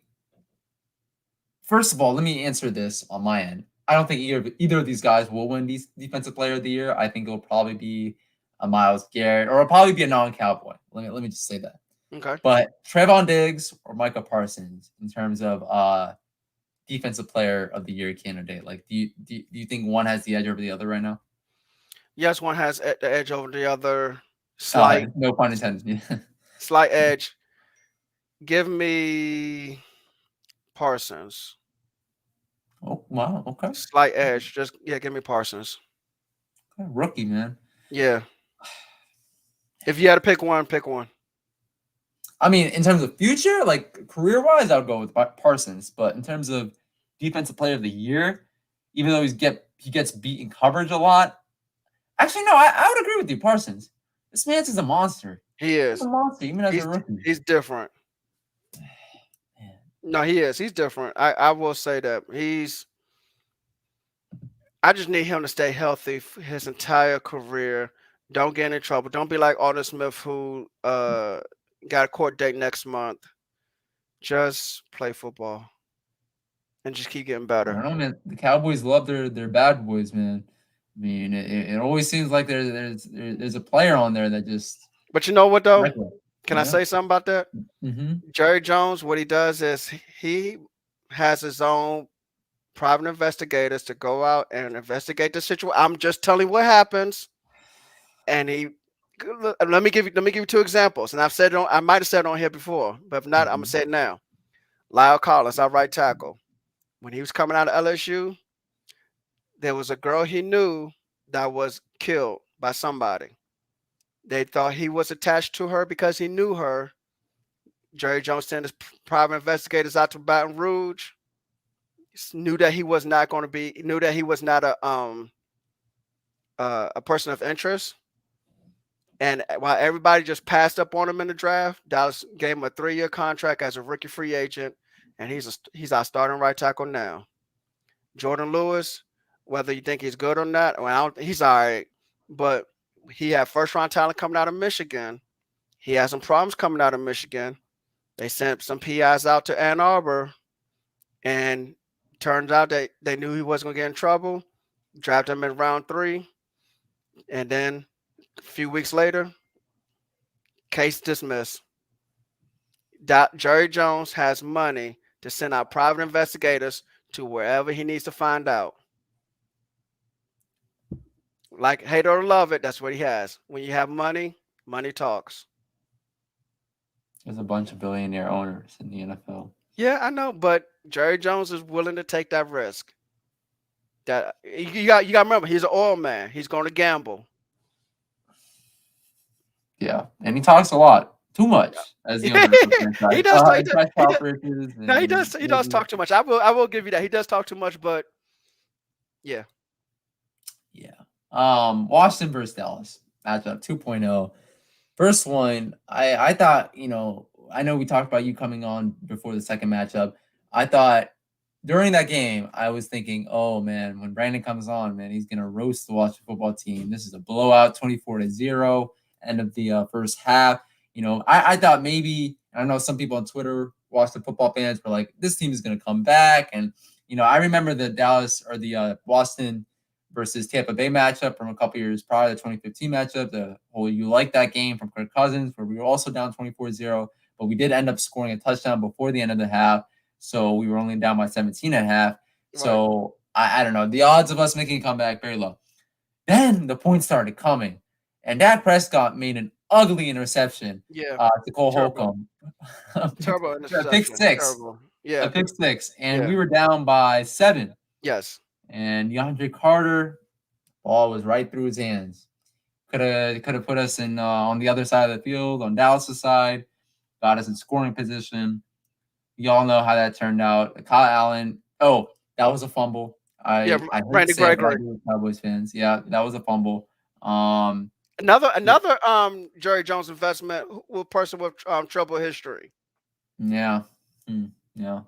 First of all, let me answer this on my end. I don't think either of these guys will win defensive player of the year. I think it'll probably be a Myles Garrett, or it'll probably be a non-Cowboy. Let me just say that. Okay. But Trayvon Diggs or Micah Parsons in terms of defensive player of the year candidate. Like, do you think one has the edge over the other right now? Yes, one has the edge over the other. Slight, No pun intended. slight edge. Give me Parsons. Oh wow, okay. Slight edge. Just give me Parsons. Okay, rookie man. Yeah. If you had to pick one, pick one. I mean, in terms of future, like career-wise, I would go with Parsons. But in terms of defensive player of the year, even though he gets beat in coverage a lot. Actually, no, I would agree with you, Parsons. This man's is a monster. He He's a is. monster, even as a rookie. He's different. Man. No, he is. He's different. I will say that I just need him to stay healthy his entire career. Don't get in trouble. Don't be like Arthur Smith, who got a court date next month. Just play football and just keep getting I better. don't know, man. The Cowboys love their bad boys, man. I mean, it always seems like there's a player on there that just But you know what though? regular. Can I say something about that? Mm-hmm. Jerry Jones, what he does is he has his own private investigators to go out and investigate the situation. I'm just telling you what happens, and let me give you two examples. And I might have said it on here before, but if not, I'm gonna say it now. Lyle Collins, our right tackle, when he was coming out of LSU, there was a girl he knew that was killed by somebody. They thought he was attached to her because he knew her. Jerry Jones sent his private investigators out to Baton Rouge. Knew that he was not going to be. Knew that he was not a person of interest. And while everybody just passed up on him in the draft, Dallas gave him a 3-year contract as a rookie free agent, and he's our starting right tackle now. Jordan Lewis, whether you think he's good or not, well, he's all right, but he had first-round talent coming out of Michigan. He had some problems coming out of Michigan. They sent some PIs out to Ann Arbor, and turns out they knew he wasn't going to get in trouble. Drafted him in round 3, and then a few weeks later, case dismissed. Jerry Jones has money to send out private investigators to wherever he needs to find out. Like, hate or love it, that's what he has. When you have money, money talks. There's a bunch of billionaire owners in the NFL. Yeah, I know, but Jerry Jones is willing to take that risk. That you got to remember, he's an oil man. He's going to gamble. Yeah, and he talks a lot, too much, as the owner of the franchise. He does. He does talk too much. I will give you that. He does talk too much, but yeah. Yeah. Washington versus Dallas matchup 2.0. First one, I thought, I know we talked about you coming on before the second matchup. I thought during that game, I was thinking, oh man, when Brandon comes on, man, he's gonna roast the Washington football team. This is a blowout, 24-0, end of the first half. I thought maybe, I know some people on Twitter, Washington football fans, were like, this team is gonna come back. And I remember the Boston versus Tampa Bay matchup from a couple years prior, the 2015 matchup, the whole you like that game from Kirk Cousins, where we were also down 24-0, but we did end up scoring a touchdown before the end of the half. So we were only down by 17 and a half. So I don't know. The odds of us making a comeback, very low. Then the points started coming. And Dak Prescott made an ugly interception to Cole Holcomb. Terrible interception. A pick six. Terrible. Yeah. A pick 6. And we were down by 7. Yes. And DeAndre Carter, ball was right through his hands. Could have put us in on the other side of the field, on Dallas' side, got us in scoring position. Y'all know how that turned out. Kyle Allen, that was a fumble. I hate to say it, Cowboys fans. Yeah, that was a fumble. Another Jerry Jones investment with person with trouble history. Yeah. Yeah.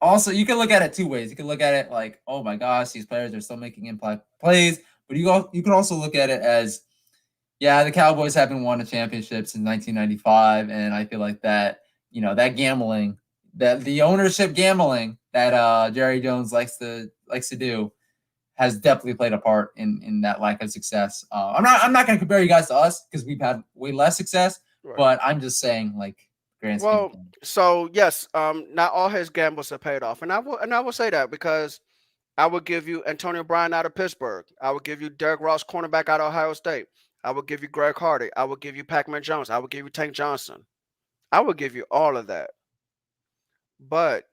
Also, you can look at it two ways. You can look at it like, oh my gosh, these players are still making impact plays. But you can also look at it as, yeah, the Cowboys haven't won a championship since 1995, and I feel like that, that gambling, that the ownership gambling that Jerry Jones likes to do has definitely played a part in that lack of success. I'm not going to compare you guys to us because we've had way less success, Right. but I'm just saying, like, grand scheme of Well, things. so yes, not all his gambles have paid off, and I will say that because I would give you Antonio Brown out of Pittsburgh. I would give you Derek Ross, cornerback out of Ohio State. I would give you Greg Hardy. I would give you Pac-Man Jones. I would give you Tank Johnson. I would give you all of that. But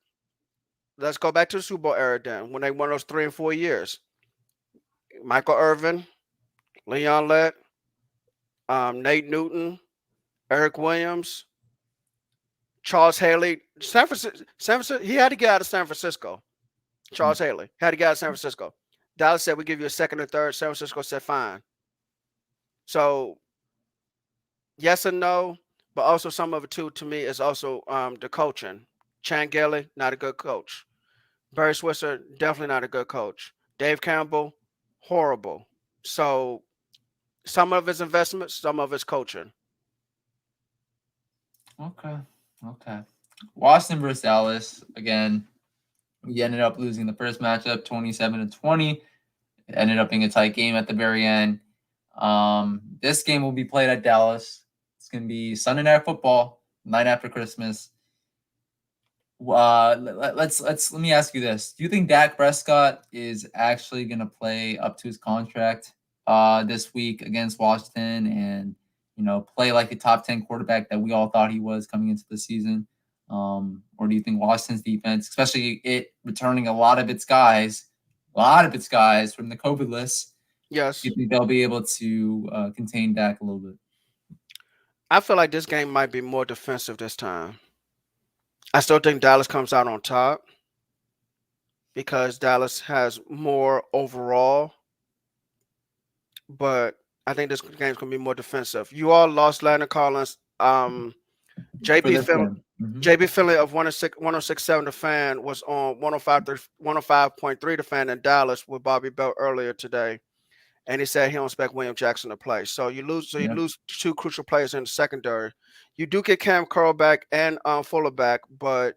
let's go back to the Super Bowl era then, when they won those 3 and 4 years. Michael Irvin, Leon Lett, Nate Newton, Eric Williams, Charles Haley. San Francisco, he had to get out of San Francisco. Charles Haley had to get out of San Francisco. Dallas said, we give you a second and third. San Francisco said, fine. So, yes and no, but also some of it, too, to me, is also the coaching. Chan Gailey, not a good coach. Barry Switzer, definitely not a good coach. Dave Campbell, horrible. So, some of his investments, some of his coaching. Okay. Okay. Washington versus Dallas. Again, we ended up losing the first matchup 27-20. It ended up being a tight game at the very end. This game will be played at Dallas. It's going to be Sunday Night Football, night after Christmas. Let me ask you this: do you think Dak Prescott is actually going to play up to his contract this week against Washington and play like a top 10 quarterback that we all thought he was coming into the season? Or do you think Washington's defense, especially it returning a lot of its guys from the COVID list, Yes. do you think they'll be able to contain Dak a little bit? I feel like this game might be more defensive this time. I still think Dallas comes out on top because Dallas has more overall, but I think this game's going to be more defensive. You all lost Landon Collins. For JB this Finley, one. Mm-hmm. JB Finley of 106.7 The Fan was on 105.3 The Fan in Dallas with Bobby Bell earlier today, and he said he don't expect William Jackson to play. So you lose two crucial players in the secondary. You do get Cam Curl back and Fuller back, but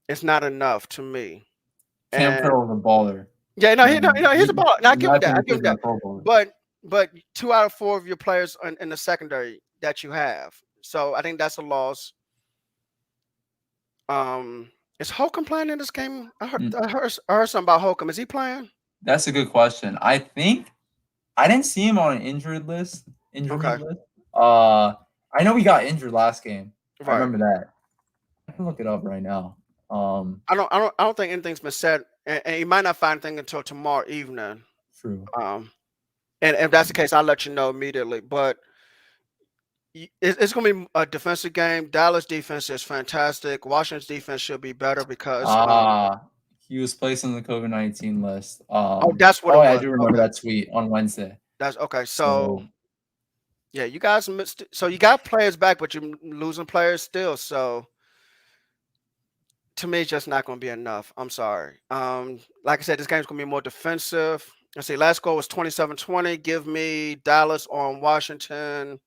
it's not enough to me. Cam And Curl is a baller. yeah, no, he's a ball. And I give him that. I give him that. But But 2 out of 4 of your players in the secondary that you have. So I think that's a loss. Is Holcomb playing in this game? I heard something about Holcomb. Is he playing? That's a good question. I think I didn't see him on an injured list. List. I know he got injured last game. Right. I remember that. I can look it up right now. I don't think anything's been said, and you might not find anything until tomorrow evening. True. And if that's the case, I'll let you know immediately. But it's going to be a defensive game. Dallas defense is fantastic. Washington's defense should be better because he was placed on the COVID-19 list. That's what it was. I do remember that tweet on Wednesday. That's okay. So yeah, you guys missed. So you got players back, but you're losing players still. So to me, it's just not going to be enough. I'm sorry. Like I said, this game's going to be more defensive. Let's see. Last score was 27-20. Give me Dallas on Washington.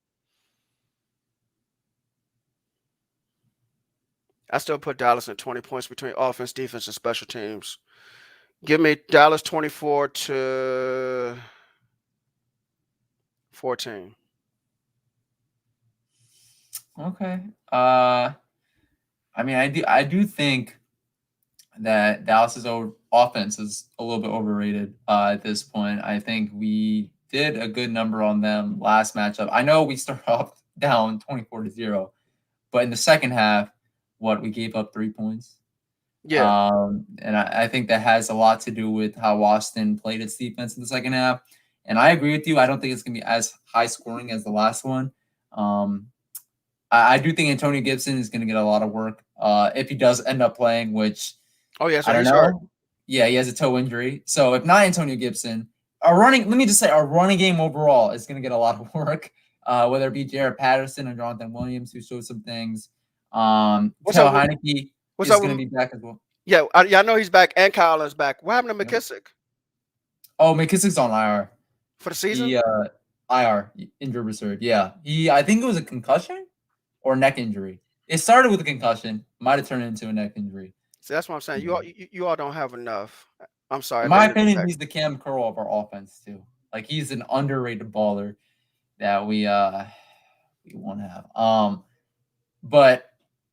I still put Dallas at 20 points between offense, defense, and special teams. Give me Dallas 24-14. Okay. I mean, I do think that Dallas's offense is a little bit overrated at this point. I think we did a good number on them last matchup. I know we started off down 24-0, but in the second half, we gave up 3 points. Yeah. And I think that has a lot to do with how Washington played its defense in the second half. And I agree with you. I don't think it's going to be as high scoring as the last one. I do think Antonio Gibson is going to get a lot of work if he does end up playing, which I don't know. Hurt. Yeah, he has a toe injury. So if not Antonio Gibson, our running game overall is going to get a lot of work, whether it be Jared Patterson or Jonathan Williams, who showed some things. Taylor Heineke What's is up going to with? be back as well. Yeah, I know he's back, and Kyle is back. What happened to Yep. McKissick Oh, McKissick's on IR. for the season? He IR injured reserve. Yeah, I think it was a concussion or neck injury. It started with a concussion, might have turned into a neck injury. See, that's what I'm saying. You all don't have enough. I'm sorry. In my opinion, he's the Cam Curl of our offense too. Like he's an underrated baller that we won't have. But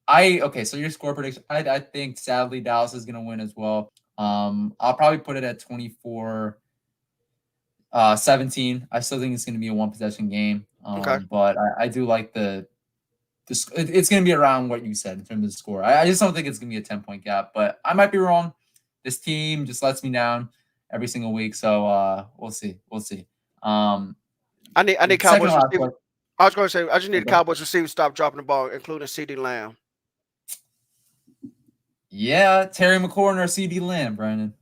so your score prediction, I think sadly Dallas is gonna win as well. I'll probably put it at 24-17. I still think it's gonna be a one possession game. Okay. But I do like it's gonna be around what you said in terms of the score. I just don't think it's gonna be a 10-point gap, but I might be wrong. This team just lets me down every single week, so we'll see. I need Cowboys receivers. I was going to say I just need the Cowboys receivers stop dropping the ball, including CeeDee Lamb. Yeah, Terry McLaurin or CeeDee Lamb, Brandon.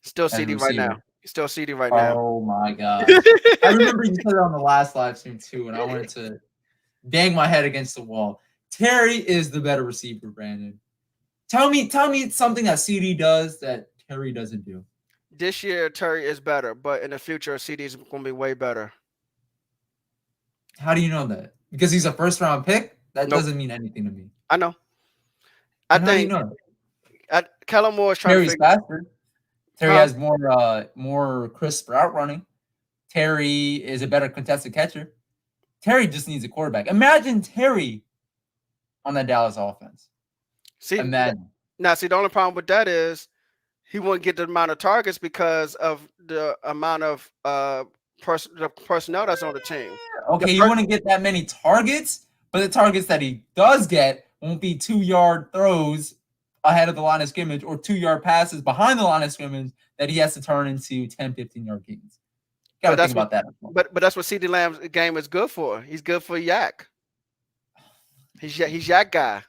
Still CeeDee right now. Still CeeDee right now. Oh my god! I remember you said it on the last live stream too, and I wanted to bang my head against the wall. Terry is the better receiver, Brandon. Tell me something that CeeDee does that Terry doesn't do. This year, Terry is better, but in the future, CeeDee is going to be way better. How do you know that? Because he's a first-round pick? That doesn't mean anything to me. I know. I think Kellen Moore is trying Terry's to figure faster. Terry has more crisp route running. Terry is a better contested catcher. Terry just needs a quarterback. Imagine Terry on that Dallas offense. Imagine. Now, the only problem with that is he won't get the amount of targets because of the amount of personnel that's on the team. Okay, you wouldn't get that many targets, but the targets that he does get won't be 2-yard throws ahead of the line of scrimmage or 2-yard passes behind the line of scrimmage that he has to turn into 10, 15-yard gains. Got to think about that. But that's what CeeDee Lamb's game is good for. He's good for yak. He's yak guy.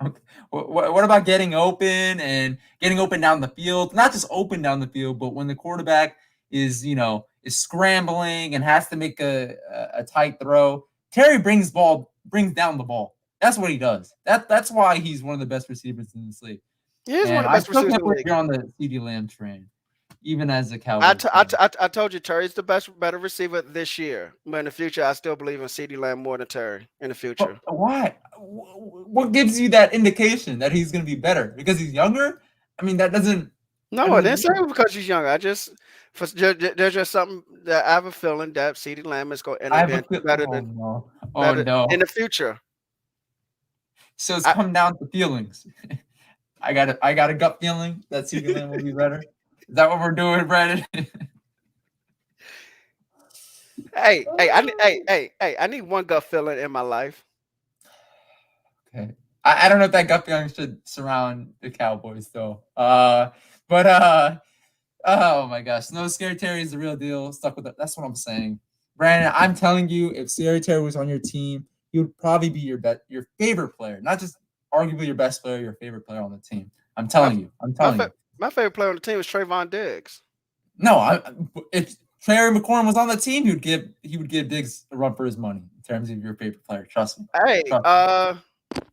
Okay. What about getting open down the field? Not just open down the field, but when the quarterback is scrambling and has to make a tight throw. Terry brings down the ball. That's what he does. That's why he's one of the best receivers in this league. He is one of the best receivers in the league. You're on the CeeDee Lamb train, even as a Cowboys. I told you Terry's the better receiver this year. But in the future, I still believe in CeeDee Lamb more than Terry in the future. But why? What gives you that indication that he's going to be better? Because he's younger? I mean, that doesn't. No, I didn't say it because he's younger. There's just something that I have a feeling that CeeDee Lamb is going to end up being better in the future. So it's come down to feelings. I got a gut feeling that CeeDee Lamb will be better. Is that what we're doing, Brandon? Hey, I need one gut feeling in my life. Okay. I don't know if that gut feeling should surround the Cowboys though. Oh my gosh. No, Scary Terry is the real deal. Stuck with it. That's what I'm saying. Brandon, I'm telling you, if Scary Terry was on your team, he would probably be your favorite player. Not just arguably your best player, your favorite player on the team. I'm telling you. My favorite player on the team is Trayvon Diggs. No, if Terry McLaurin was on the team, he would give Diggs a run for his money in terms of your favorite player. Trust me. Hey,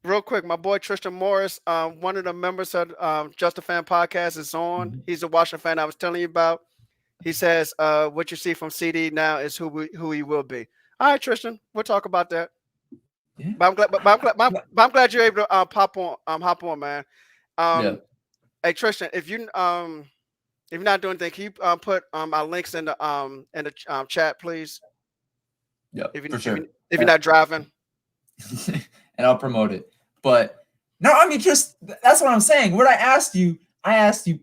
real quick, my boy Tristan Morris, one of the members of Just a Fan podcast is on. Mm-hmm. He's a Washington fan I was telling you about. He says, what you see from CeeDee now is who he will be. All right, Tristan, we'll talk about that. Yeah. But I'm glad you're able to hop on, man. Hey Tristan, if you're not doing anything, can you put our links in the chat, please? Yeah, for sure. If you're not driving, and I'll promote it. But no, I mean, just that's what I'm saying. What I asked you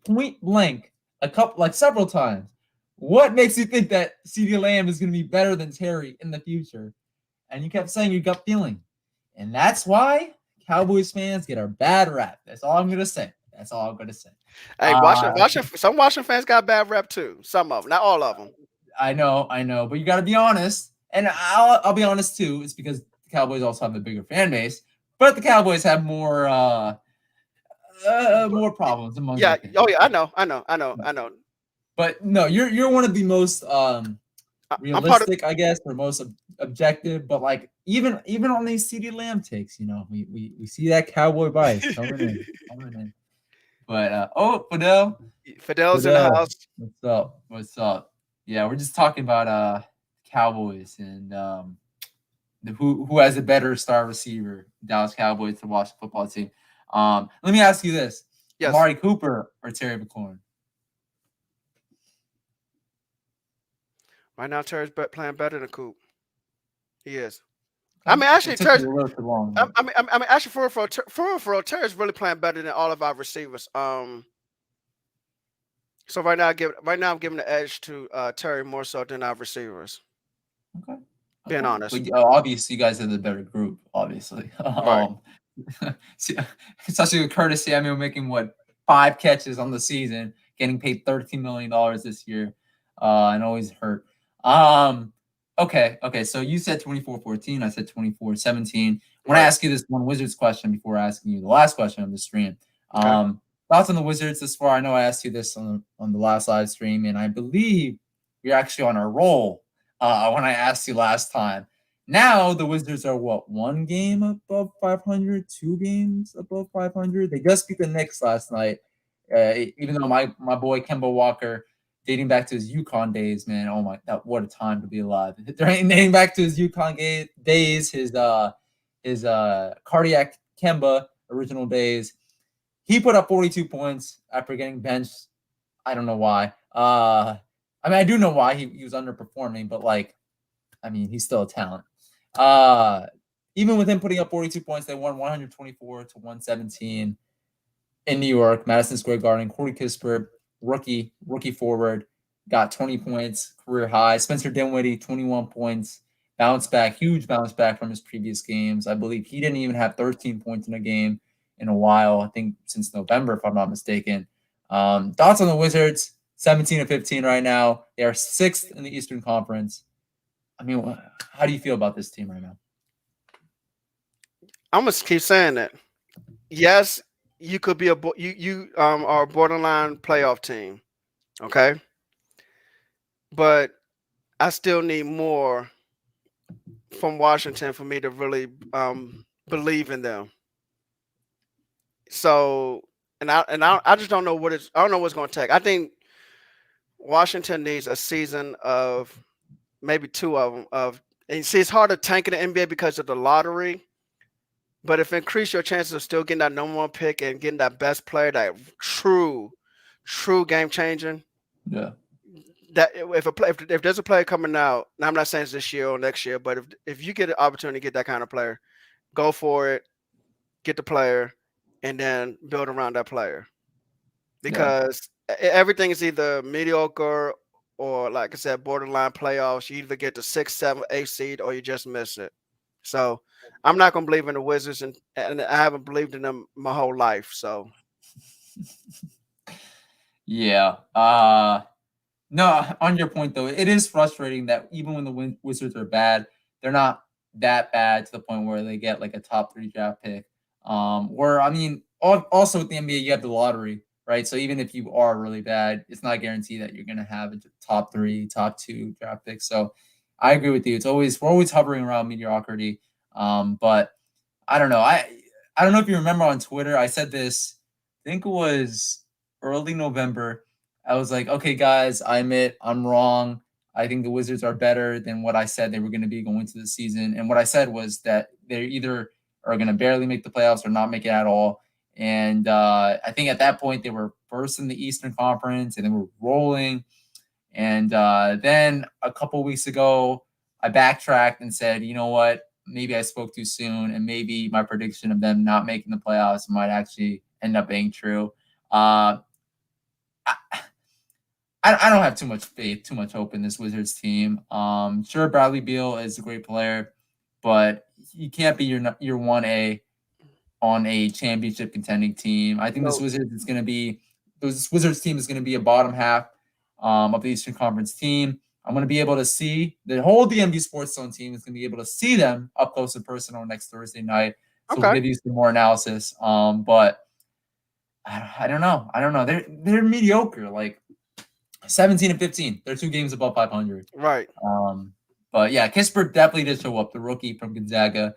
point blank several times. What makes you think that CeeDee Lamb is going to be better than Terry in the future? And you kept saying your gut feeling. And that's why Cowboys fans get a bad rap. That's all I'm going to say. Hey, some Washington fans got a bad rap too. Some of them, not all of them. I know, but you got to be honest. And I'll be honest too. It's because the Cowboys also have a bigger fan base, but the Cowboys have more problems among. Yeah. Oh yeah. I know. But no, you're one of the most I'm part of. realistic, I guess, or most objective. But like even on these CD Lamb takes, we see that cowboy bias coming in. But Fidel's in the Fidel, house. what's up? What's up? Yeah, we're just talking about Cowboys and who has a better star receiver, Dallas Cowboys to watch the football team. Let me ask you this: Yes. Amari Cooper or Terry McLaurin? Right now, Terry's playing better than Coop. He is. I Okay. mean, It actually, took Terry's. you a little too long, I, but I mean, I mean, actually, for real, Terry's really playing better than all of our receivers. So right now I'm giving the edge to Terry more so than our receivers. okay. Being Okay. honest. But obviously, you guys are the better group, obviously. Right. See, especially with Curtis Samuel making what 5 catches on the season, getting paid $13 million this year, and always hurt. Okay. So you said 24-14. I said 24-17. When I Right. ask you this one Wizards question before asking you the last question of the stream, Okay. thoughts on the Wizards this far? I know I asked you this on the last live stream, and I believe you're actually on a roll. When I asked you last time. Now the Wizards are what, 1 game above 500, 2 games above 500. They just beat the Knicks last night. Even though my boy Kemba Walker, dating back to his UConn days, man. Oh my, what a time to be alive. Dating back to his UConn days, his cardiac Kemba original days. He put up 42 points after getting benched. I don't know why. I mean, I do know why he was underperforming, but like, I mean, he's still a talent. Even with him putting up 42 points, they won 124-117 in New York, Madison Square Garden. Corey Kispert, rookie forward, got 20 points, career high. Spencer Dinwiddie, 21 points, huge bounce back from his previous games. I believe he didn't even have 13 points in a game in a while. I think since November, if I'm not mistaken. Thoughts on the Wizards? 17-15 right now. They are 6th in the Eastern Conference. I mean, how do you feel about this team right now? I'm gonna keep saying that. Yes, you could be you are a borderline playoff team. Okay, but I still need more from Washington for me to really believe in them. So, I just don't know I don't know what's going to take. I think Washington needs a season of maybe 2 of them. And see, it's hard to tank in the NBA because of the lottery. But if increase your chances of still getting that number 1 pick and getting that best player, that true game changing. Yeah. That if there's a player coming out, now I'm not saying it's this year or next year, but if you get an opportunity to get that kind of player, go for it, get the player, and then build around that player. Because everything is either mediocre or, like I said, borderline playoffs. You either get the 6th, 7th, 8th seed, or you just miss it. So I'm not gonna believe in the Wizards, and I haven't believed in them my whole life. So Yeah. No, on your point though, it is frustrating that even when the Wizards are bad, they're not that bad to the point where they get like a top 3 draft pick. Or I mean, also with the NBA, you have the lottery, right? So even if you are really bad, it's not guaranteed that you're gonna have a top 3, top 2 draft pick. So I agree with you. We're always hovering around mediocrity. But I don't know. I don't know if you remember on Twitter, I said this. I think it was early November. I was like, okay, guys, I admit I'm wrong. I think the Wizards are better than what I said they were going to be going into the season. And what I said was that they either are going to barely make the playoffs or not make it at all. And I think at that point they were first in the Eastern Conference and they were rolling. And then a couple weeks ago, I backtracked and said, you know what? Maybe I spoke too soon, and maybe my prediction of them not making the playoffs might actually end up being true. I, I don't have too much faith, too much hope in this Wizards team. Sure, Bradley Beal is a great player, but you can't be your 1A on a championship contending team. I think no, this Wizards team is going to be a bottom half of the Eastern Conference team. I'm going to be able to see the whole DMV Sports Zone team is going to be able to see them up close and personal next Thursday night. So we'll okay. give you some more analysis. But I don't know. They're mediocre. Like 17-15. They're 2 games above 500. Right. But yeah, Kispert definitely did show up. The rookie from Gonzaga,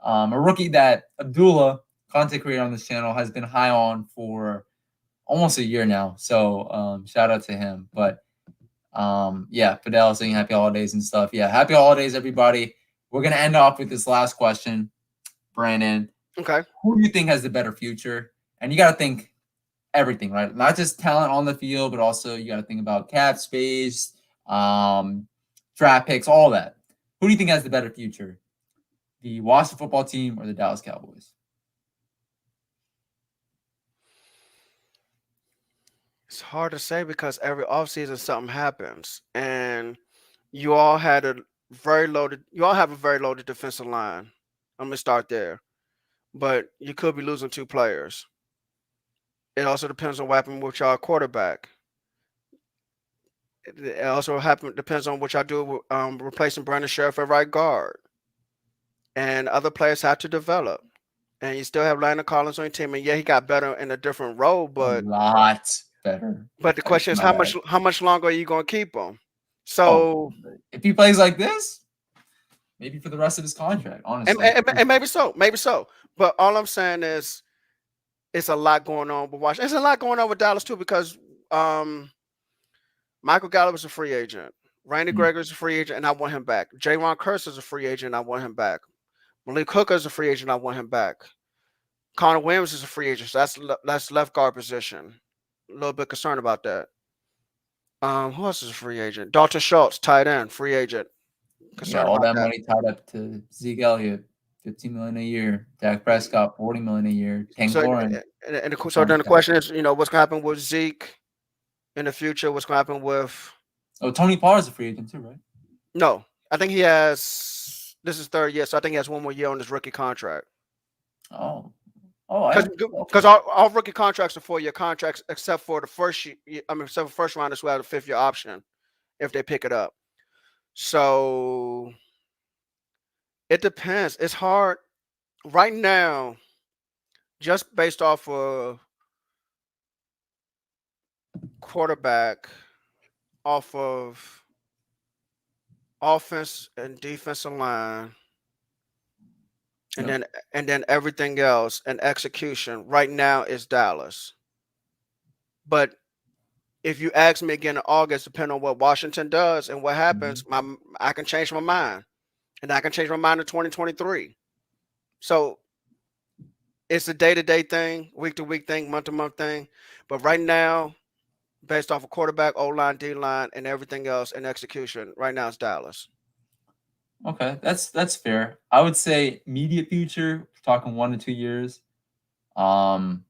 a rookie that Abdullah, content creator on this channel, has been high on for almost a year now. So shout out to him. But yeah, Fidel saying happy holidays and stuff. Yeah, happy holidays, everybody. We're gonna end off with this last question, Brandon. Okay. Who do you think has the better future? And you got to think everything, right? Not just talent on the field, but also you got to think about cap space, draft picks, all that. Who do you think has the better future? The Washington football team or the Dallas Cowboys? It's hard to say because every offseason something happens, and you all had a very loaded. You all have a very loaded defensive line. I'm gonna start there, but you could be losing 2 players. It also depends on what happened with y'all quarterback. It also depends on what y'all do with replacing Brandon Sheriff at right guard, and other players have to develop. And you still have Landon Collins on your team, and yeah, he got better in a different role, A but lot better. the question is My bad. how much longer are you gonna keep him? Oh, So if he plays like this, maybe for the rest of his contract, honestly. and maybe so. But all I'm saying is it's a lot going on with Washington. There's a lot going on with Dallas too because Michael Gallup is a free agent. Randy Gregory is a free agent, and I want him back. Javon Curse is a free agent, and I want him back. Malik Hooker is a free agent, I want him back. Connor Williams is a free agent, so that's left guard position. A little bit concerned about that. Who else is a free agent? Dalton Schultz, tight end, free agent. Yeah, all that money tied up to Zeke Elliott, $15 million a year. Dak Prescott, $40 million a year. Tank Lawrence. So then the question is, what's going to happen with Zeke in the future? What's going to happen with? Oh, Tony Pollard is a free agent too, right? No, I think he has. This is 3rd year, so I think he has 1 more year on his rookie contract. Because all rookie contracts are 4-year contracts, except for the first year. Except for first rounders who have a 5th year option if they pick it up. So it depends. It's hard right now, just based off of quarterback, off of offense and defensive line, and then everything else and execution. Right now is Dallas. But if you ask me again in August, depending on what Washington does and what happens, I can change my mind, and I can change my mind in 2023. So it's a day-to-day thing, week-to-week thing, month-to-month thing. But right now, based off of quarterback, O-line, D-line, and everything else and execution, right now it's Dallas. Okay, that's fair. I would say immediate future, talking 1 to 2 years. No,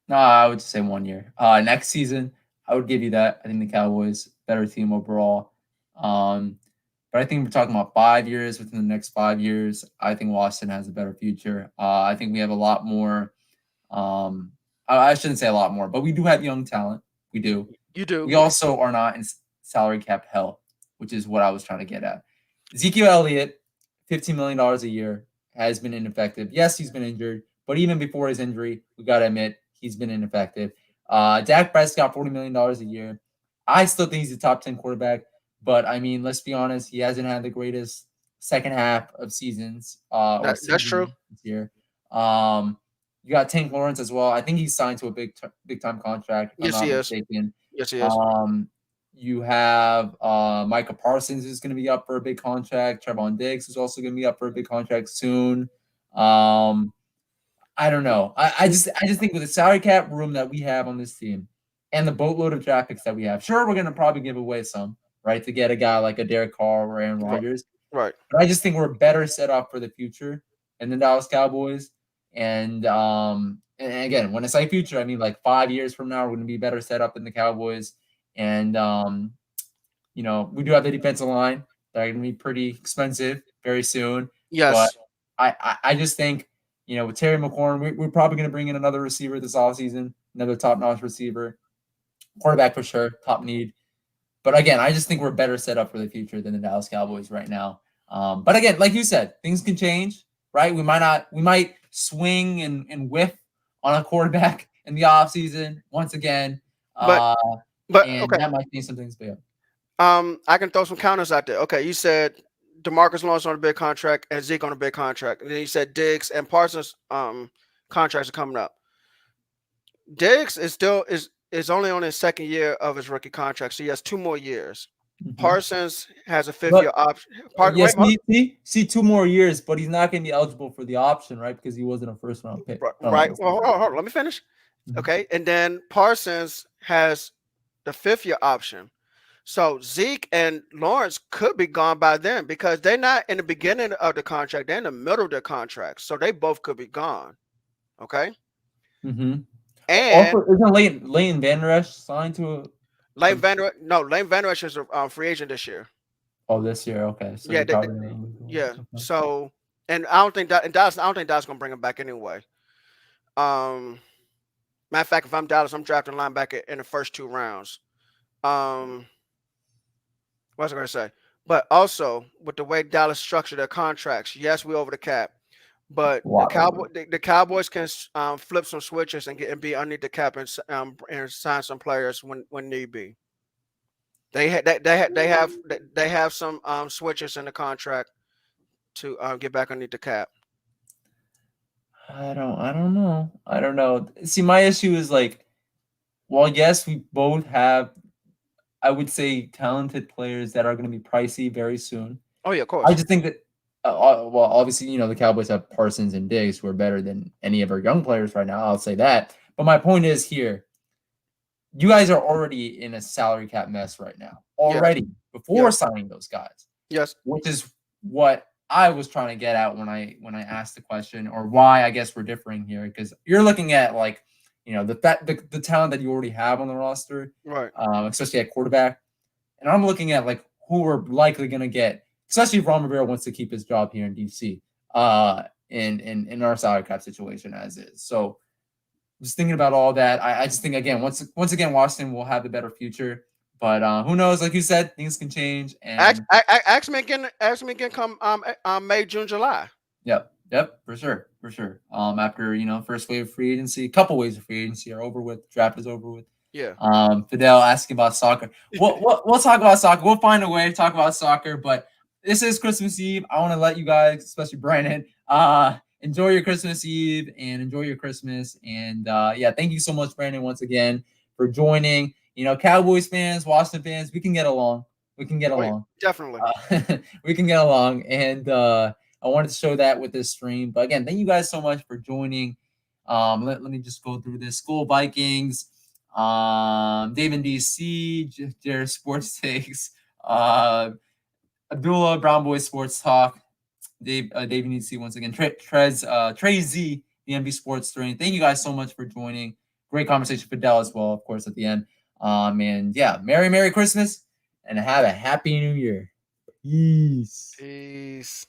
I would say 1 year. Next season, I would give you that. I think the Cowboys better team overall. But I think we're talking about 5 years. Within the next 5 years, I think Washington has a better future. I think we have a lot more. I shouldn't say a lot more, but we do have young talent. We do. You do. We also are not in salary cap hell, which is what I was trying to get at. Ezekiel Elliott, $15 million a year, has been ineffective. Yes, he's been injured, but even before his injury, we got to admit, he's been ineffective. Dak Prescott, $40 million a year. I still think he's a top 10 quarterback, but I mean, let's be honest, he hasn't had the greatest second half of seasons. That's true. This year. You got Tank Lawrence as well. I think he's signed to a big time contract. Yes, he is. Yes, he is. You have Micah Parsons who's going to be up for a big contract. Trevon Diggs is also going to be up for a big contract soon. I don't know. I just think with the salary cap room that we have on this team and the boatload of draft picks that we have, sure, we're going to probably give away some, right, to get a guy like a Derek Carr or Aaron Rodgers. Right. But I just think we're better set up for the future than the Dallas Cowboys. And again, when I say future, I mean like 5 years from now, we're going to be better set up than the Cowboys. And, we do have the defensive line that are going to be pretty expensive very soon. Yes. But I just think, with Terry McLaurin, we're probably going to bring in another receiver this offseason, another top-notch receiver. Quarterback for sure, top need. But again, I just think we're better set up for the future than the Dallas Cowboys right now. But again, like you said, things can change, right? We might swing and whiff on a quarterback in the offseason once again. But But and okay, that might change some things. But yeah. I can throw some counters out there. Okay, you said DeMarcus Lawrence on a big contract and Zeke on a big contract, and then you said Diggs and Parsons contracts are coming up. Diggs is only on his second year of his rookie contract, so he has 2 more years. Mhm. Parsons has a fifth But year option. yes, see 2 more years, but he's not going to be eligible for the option, right? Because he wasn't a first round pick. Right. Well, hold on, let me finish. Mhm. Okay, and then Parsons has the fifth year option. So Zeke and Lawrence could be gone by then because they're not in the beginning of the contract; they're in the middle of the contract, so they both could be gone. Okay, Mhm. and Also, isn't Leighton Van Esch signed to a Lane Van Esch is a free agent this year. oh this year? Okay, so Yeah, you're probably gonna lose yeah. him. Okay. So, and I don't think that and Dallas. I don't think Dallas gonna bring him back anyway. Um, Matter of fact, if I'm Dallas, I'm drafting linebacker in the first 2 rounds. Um, what was I gonna say? But also with the way Dallas structured their contracts, yes, we over the cap, but A lot over. The Cowboys can flip some switches and get and be underneath the cap and sign some players when need be. They have some switches in the contract to get back underneath the cap. I don't know. See, my issue is like, well, yes, we both have, I would say, talented players that are going to be pricey very soon. Oh yeah, of I course. just think that, well, obviously, the Cowboys have Parsons and Diggs, who are better than any of our young players right now. I'll say that. But my point is here, you guys are already in a salary cap mess right now, Yes, already before yes, signing those guys, yes. which is what I was trying to get at when I asked the question, or why I guess we're differing here, because you're looking at like, the talent that you already have on the roster, Right. especially at quarterback, and I'm looking at like who we're likely going to get, especially if Ron Rivera wants to keep his job here in DC, in our salary cap situation as is. So just thinking about all that, I just think again, once again, Washington will have the better future. But who knows? Like you said, things can change. And Ask me again. Ask me again. Come May, June, July. yep, for sure, for sure. After first wave of free agency, a couple waves of free agency are over with. Draft is over with. Yeah. Fidel asking about soccer. We'll talk about soccer. We'll find a way to talk about soccer. But this is Christmas Eve. I want to let you guys, especially Brandon, enjoy your Christmas Eve and enjoy your Christmas. And yeah, thank you so much, Brandon, once again for joining. Cowboys fans, Washington fans, we can get along. We can get Oh, yeah, along. definitely. We can get along. And I wanted to show that with this stream. But again, thank you guys so much for joining. Let me just go through this. School Vikings, Dave in DC, Jared Sports Takes, Abdullah Brown Boy Sports Talk, Dave in DC once again, Trey Z, the NB Sports Stream. Thank you guys so much for joining. Great conversation with Fidel as well, of course, at the end. And yeah, Merry Christmas and have a Happy New Year. Peace. Peace.